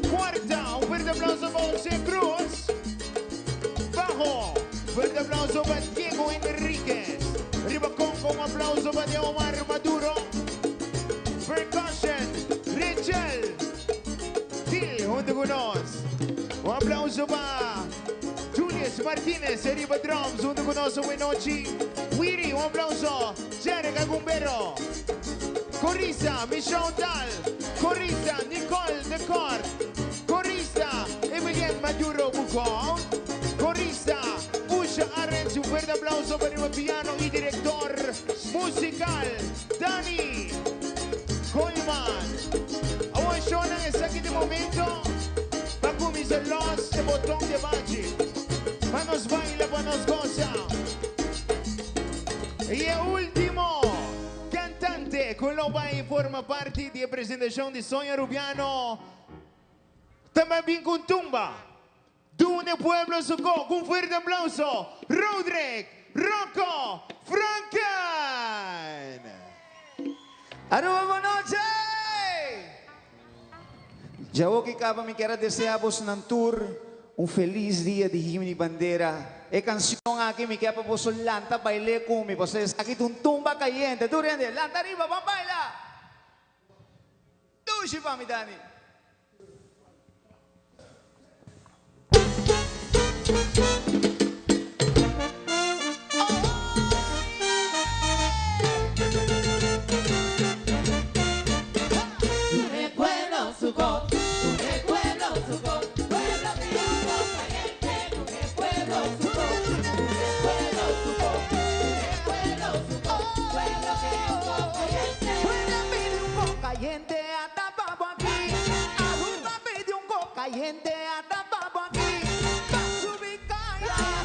Cuarta, un fuerte aplauso para José Cruz. Fuerte aplauso para Diego Enriquez. Arriba Conco, un aplauso para Omar Maduro. Percussion, Rachel Till, junto con nos. Un aplauso para Julius Martínez, arriba drums, junto con nos, Winoche. Wiri, un aplauso. Jerica Gumbero. Corista, Michelle Tal. Corista, Nicole Decor. Corista, Emilian Maduro Bucón. Corista, Usha Arens, un fuerte aplauso para el piano y director musical, Dani Coleman. Ahora Shona es aquí de momento, para comienzar los de botón de bache. Manos baila, manos goza. Y el último cantante con lo que forma parte de la presentación de Sonho Arubiano, también bien con tumba. Dune Pueblo Soco, un fuerte aplauso, Roderick Rocco Franken. Aruba, boa noite! Já que acaba me quero desejar-vos num tour feliz dia de himno e bandeira. E canção aqui me quer para vos lanta baile comigo. Vocês aqui tumba caliente, durante lanta arriba, vamos bailar. Dushi para mi Dani. Caliente hasta papo aquí, pa' subir calla.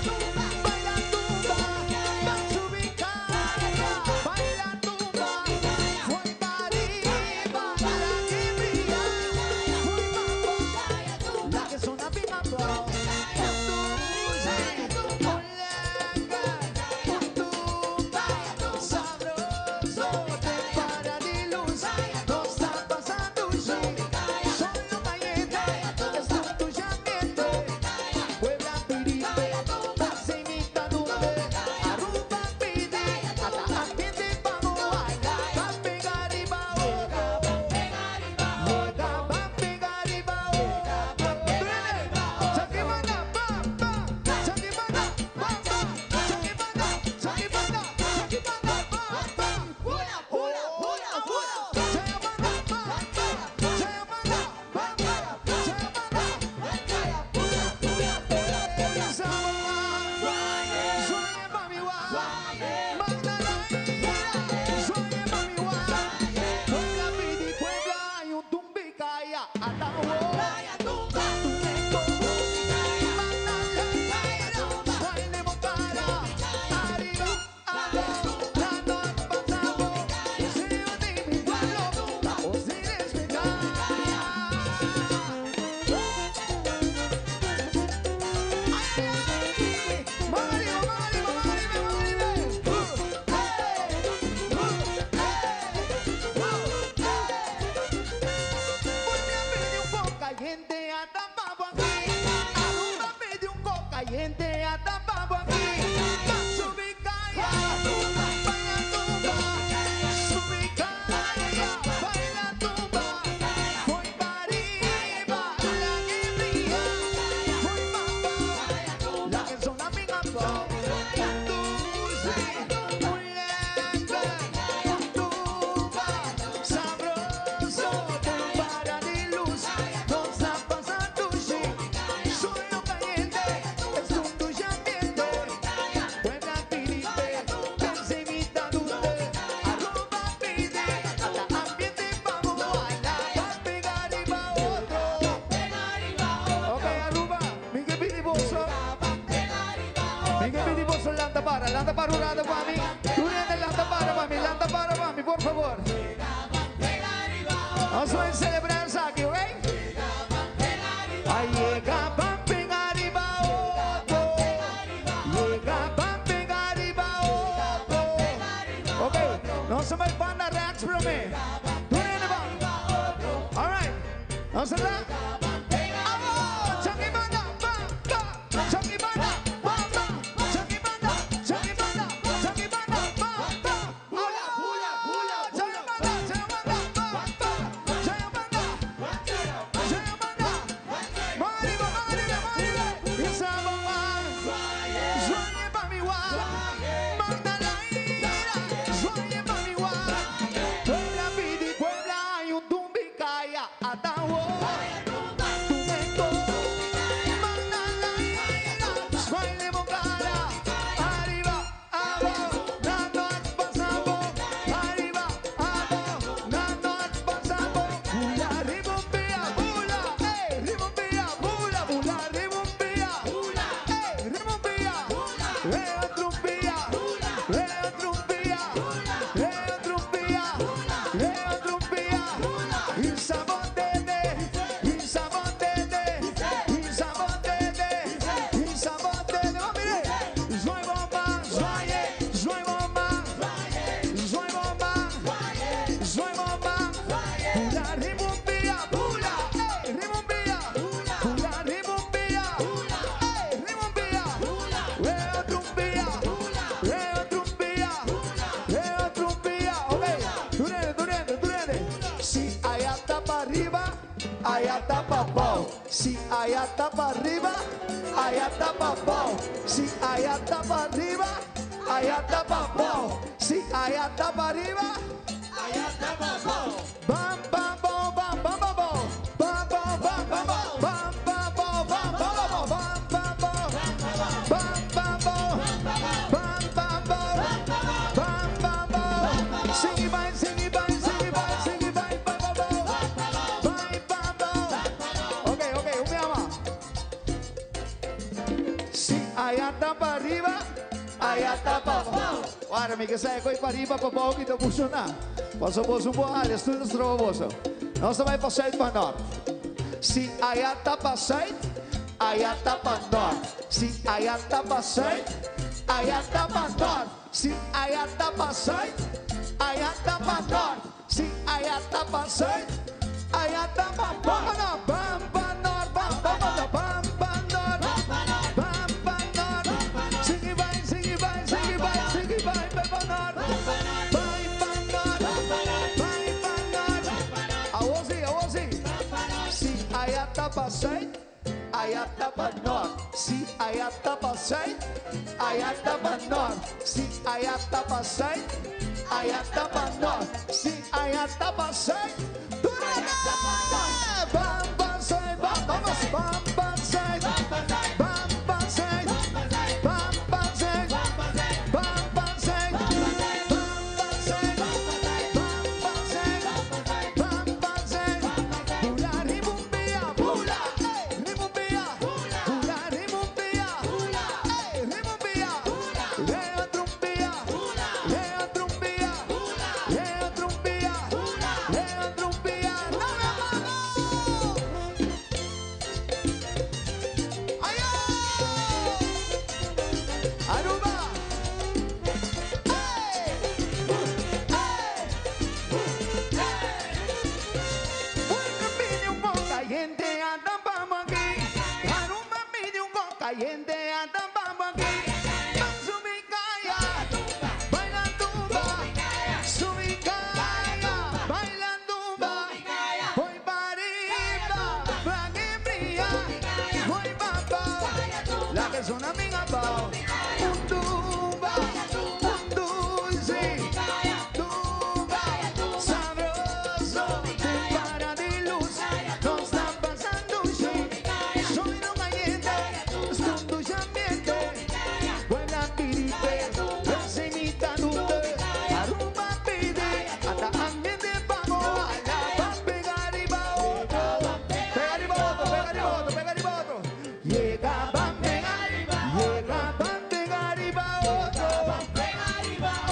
parurada para mí. Durante lanta para mí, por favor. Vamos a celebrar eso aquí, ¿ok? Ay, llega Pamping arriba, llega Pamping arriba, ok, no se me panda Rex para mí. Durante ba. All right. Vamos a hablar. Si allá está para arriba, allá está para abajo. Si allá está para arriba, allá está para abajo. Si allá está para arriba, allá está para abajo. Bam, bam, bam, bam, bam, bam, bam. Bam, bam, bam, bam, bam. Bam, bam, bam, bam, bam, bam, bam. Bam, bam, bam, bam, bam. Bam, bam, bam. Bam, bam, bam. Sing it by, sing it by, sing it by, sing it by, bam, bam, bam. Bam, bam, bam. Okay, un día más. Si allá está para arriba, allá está para abajo. Para mí que sai coi para arriba, para abajo, que tá funcionando. Posso um bom área, tudo estrovoso. Nós vai para sair para norte. Si allá está para sair, allá está para norte. Si allá está para sair, allá está para norte. Si allá está para sair, allá está para norte. Si allá está para sair, allá está para norte. Bam, bam, norte, bam, bam, bam, bam. Allá está para norte. Si allá está para sair, allá está para norte. Si allá está para sair, allá está para norte. Si allá está para sair, bam, bam, sair, bam, bam, bam, bam, sair, bam, bam, sair, bam, bam, sair, bam, bam, sair, bam, bam, sair, bam, bam, sair, pula ribumbia, pula.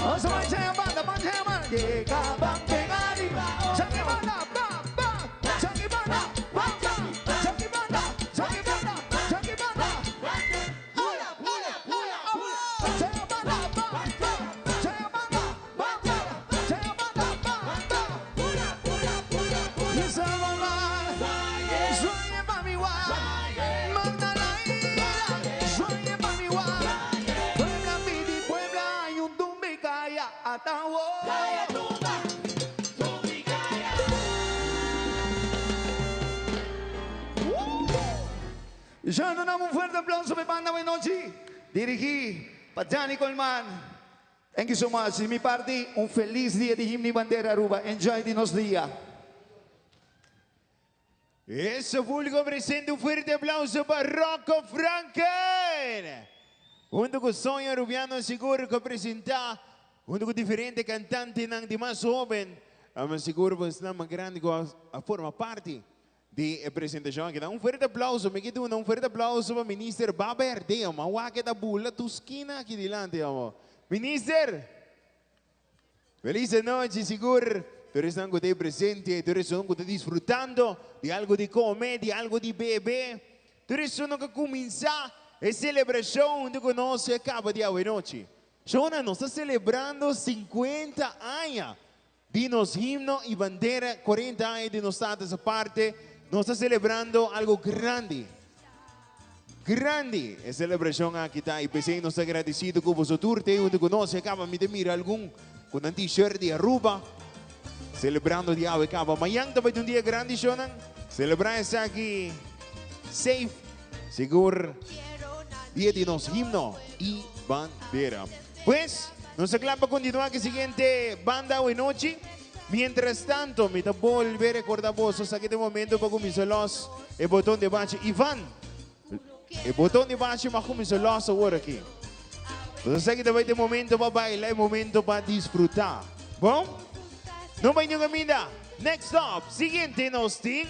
Vamos a marchar en banda, marcha en banda. Llega, van, pega arriba. Changi banda, ba, ba. Changi banda, ba, ba. Changi banda, changi banda, changi banda. Ula, ula, ula, ula. Changi banda, ba, ba. Changi banda, ba, ba. Changi banda, ba, ba. Ula, ula, ula, ula. Isa mama, soy mami wa. Magdalena, soy mami wa. Puebla, Midi, Puebla, hay un tumbicaya, atawo. Ya no damos un fuerte aplauso para Banda Buenochi, dirigí para Danny Colman. Thank you so much. De mi parte, un feliz día de Himno y Bandera Aruba. Enjoy dinos día. Eso, público presente, un fuerte aplauso para Rocco Franken. Junto con Sonho Arubiano, seguro que presenta, junto con diferentes cantantes de más joven, seguro que está más grande que a forma parte de apresentação aqui. Um forte aplauso, me quedo um forte aplauso para o Ministro Baberde, uma waque da bula tusquina aqui delante, amor. Ministro, feliz noite, seguro. Todos estão aqui presentes, todos estão aqui desfrutando de algo de comer, de algo de beber. Todos estão aqui começar a celebração onde nós acaba de hoje noite. Jona, nós estamos celebrando 50 anos de nos himno e bandeira, 40 anos de nós estar dessa parte. Nós estamos celebrando algo grande. Grande a celebração aqui está. E pensei, nós estamos agradecidos com você turte, onde nós acabamos de mirar algum com um t-shirt de Aruba. Celebrando de hoje acaba. Amanhã também um dia grande, Shonan. Celebrar isso aqui safe, seguro. Dia de nos himno e bandeira. Pues, nós acabamos continuar com a seguinte banda hoje noite. Mientras tanto, me da volver a recordar vos, aquí de momento para comenzar el botón de baixo. Iván, el botón de baixo para comenzar ahora aquí. Entonces aquí también de momento para bailar, el momento para disfrutar. Bom? No vai nenhuma camina. Next stop, siguiente nos tem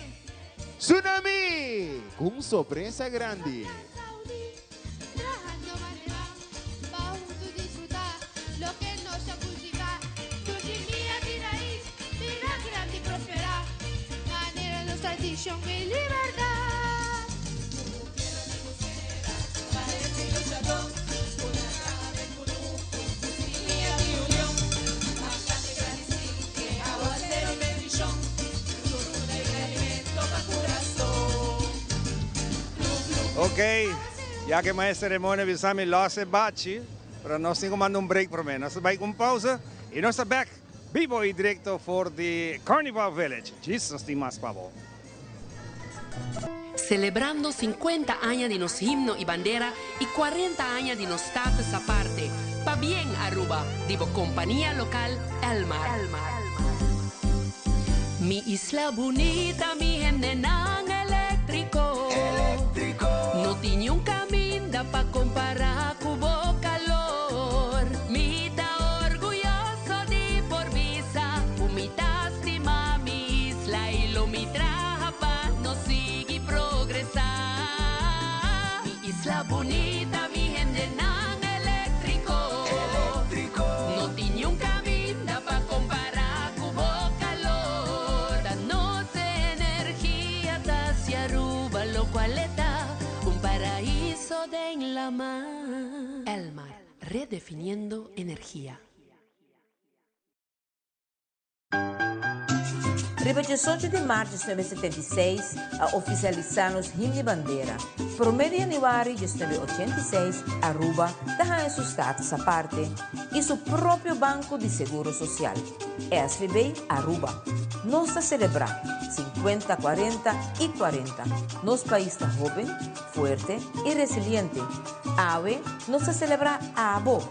Tsunami, com sorpresa grande. Tradición y libertad. Ok, ya que mais cerimônia visamos los bate, para nós temos que mandar break para mim. Nós vamos com pausa e nós estamos back vivo e direto for the Carnival Village. Jesus tem mais para vos. Celebrando 50 años de nos himno y bandera y 40 años de nos status aparte. Pa bien Aruba, digo compañía local Elmar. Mi isla bonita, mi gente nan eléctrico. No tiene un camino pa comparar cubo calor. Mi ta orgulloso de por visa, umita estima mi isla y lo mi traja pa no sigue progresar. Mi isla bonita, mi gente nan eléctrico. No tiene un camino pa comparar cubo calor. Danos energía hacia Aruba, lo cual está un paraíso de en la mar. Elmar, redefiniendo energía. Dia 18 de março de 1976, a oficializamos himno e bandeira. Por 1 de januário de 1986, Aruba está em seu status à parte e seu próprio banco de seguro social. SVB Aruba. Nós está celebrando 50, 40 e 40. Nosso país está jovem, forte e resiliente. Ave, nós está celebrando Abo.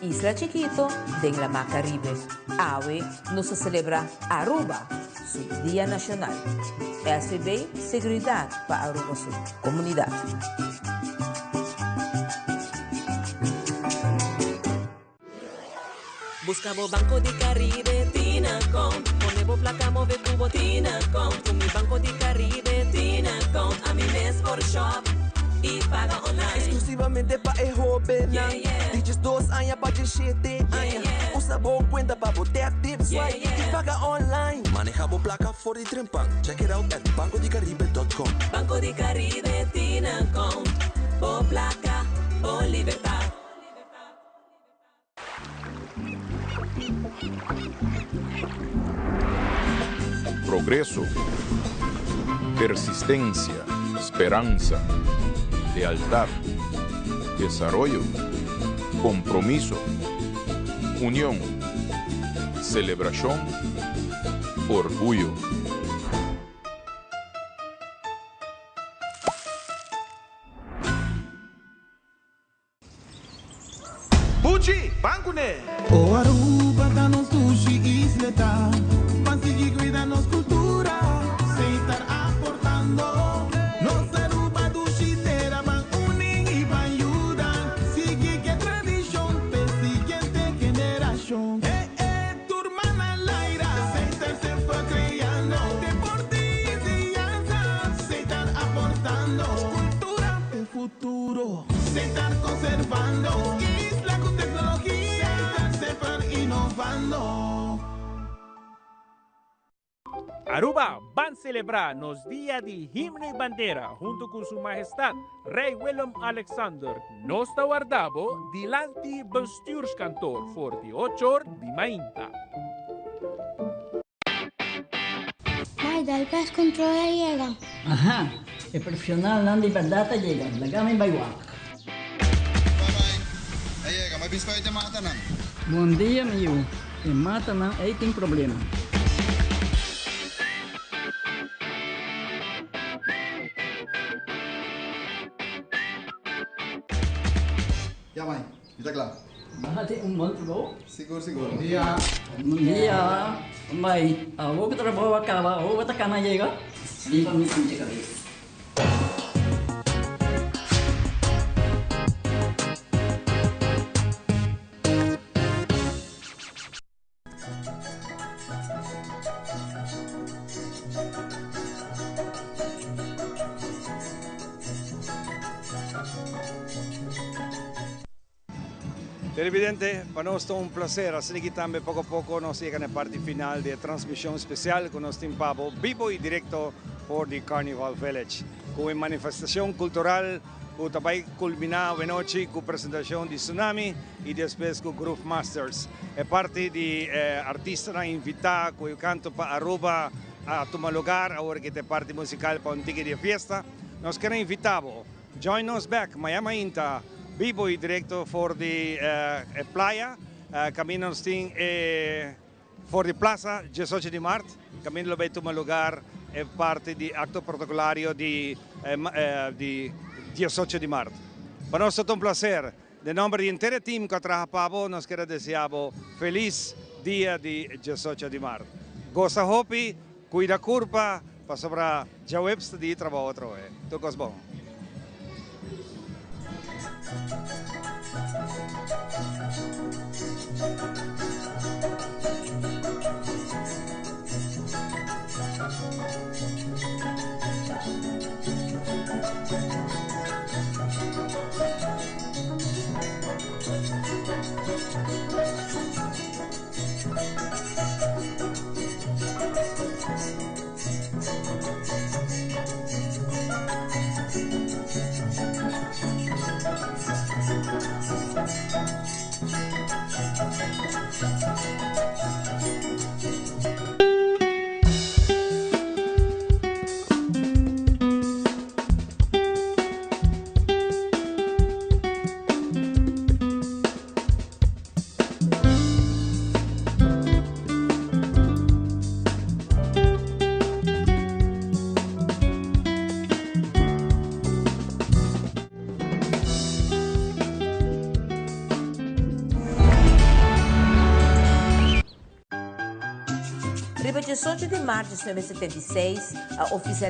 Isla Chiquito de la Mar Caribe. Ave, nós está celebrando Aruba. Su Día Nacional. SVB, Seguridad para Aruba Sur, Comunidad. Buscamos Banco de Caribe, Tinacom. Ponemos placa, move cubo, Tinacom. Con mi Banco de Caribe, Tinacom. A mi mes por shop y paga online. Exclusivamente para el joven. Yeah, yeah. Dices 2 años para 7 años. esa boa cuenta para poder tips Yeah, swipe yeah. y paga online. Manejamos placa for the Trimpan. Check it out at bancodicaribe.com. Banco di Caribe Tinacom, o placa, o libertad. Progreso, persistencia, esperanza, lealtad, desarrollo, compromiso, unión, celebración, orgullo. Pucci, bancune! O Aruba danos sushi isleta, Pansigi cuidanos cultura, se estar aportando. Nos Aruba dushitera van unin y van ayudan. Sigue que tradición, pe siguiente generación. Tu hermana Laira, se fue creando. Deportes y danzas, se están aportando. Cultura de futuro, se están conservando. Isla con tecnología, se están innovando. Aruba van celebrar los días de himno y bandera junto con su majestad Rey Willem Alexander. Nos está guardado delante bestuurskantoor voor de 8 uur de mainta. Maida, el gas control llega. Ajá, el profesional Nandi Bandata llega. La gama en Baywa. Llega, may biscoito yung mga tanan. Buen día, miyo. En mata na ay ting problema. Ya, may. Kita claro. Bahati un month ago. Siguro, siguro. Buen día. May, ako ko trabaho akaba. O bata kana llega. Di pa mi pinche kami. Televidente, para nosotros un placer. Así que también poco a poco nos llega a la parte final de transmisión especial con nuestro pavo vivo y directo por the Carnival Village. Con una manifestación cultural que también culminada de noche con presentación de Tsunami y después con Groove Masters. Es parte de artistas invitados que canto para Aruba a tomar lugar, ahora que es parte musical para un ticket de fiesta. Nos queremos invitar. Join us back, Miami Inta. Vivo y directo for the playa, camino for the plaza 18 de marzo, camino lo ve tomar lugar es parte del acto protocolario de 18 de marzo. Para nosotros un placer, de nombre del entero team que trabaja, nos quiero desear feliz día de 18 de marzo. Goza hopi, cuida curpa, para sobrar ya webs de trabajo otro vez. Tocos bon. Riba 18 de março de 1976, a oficial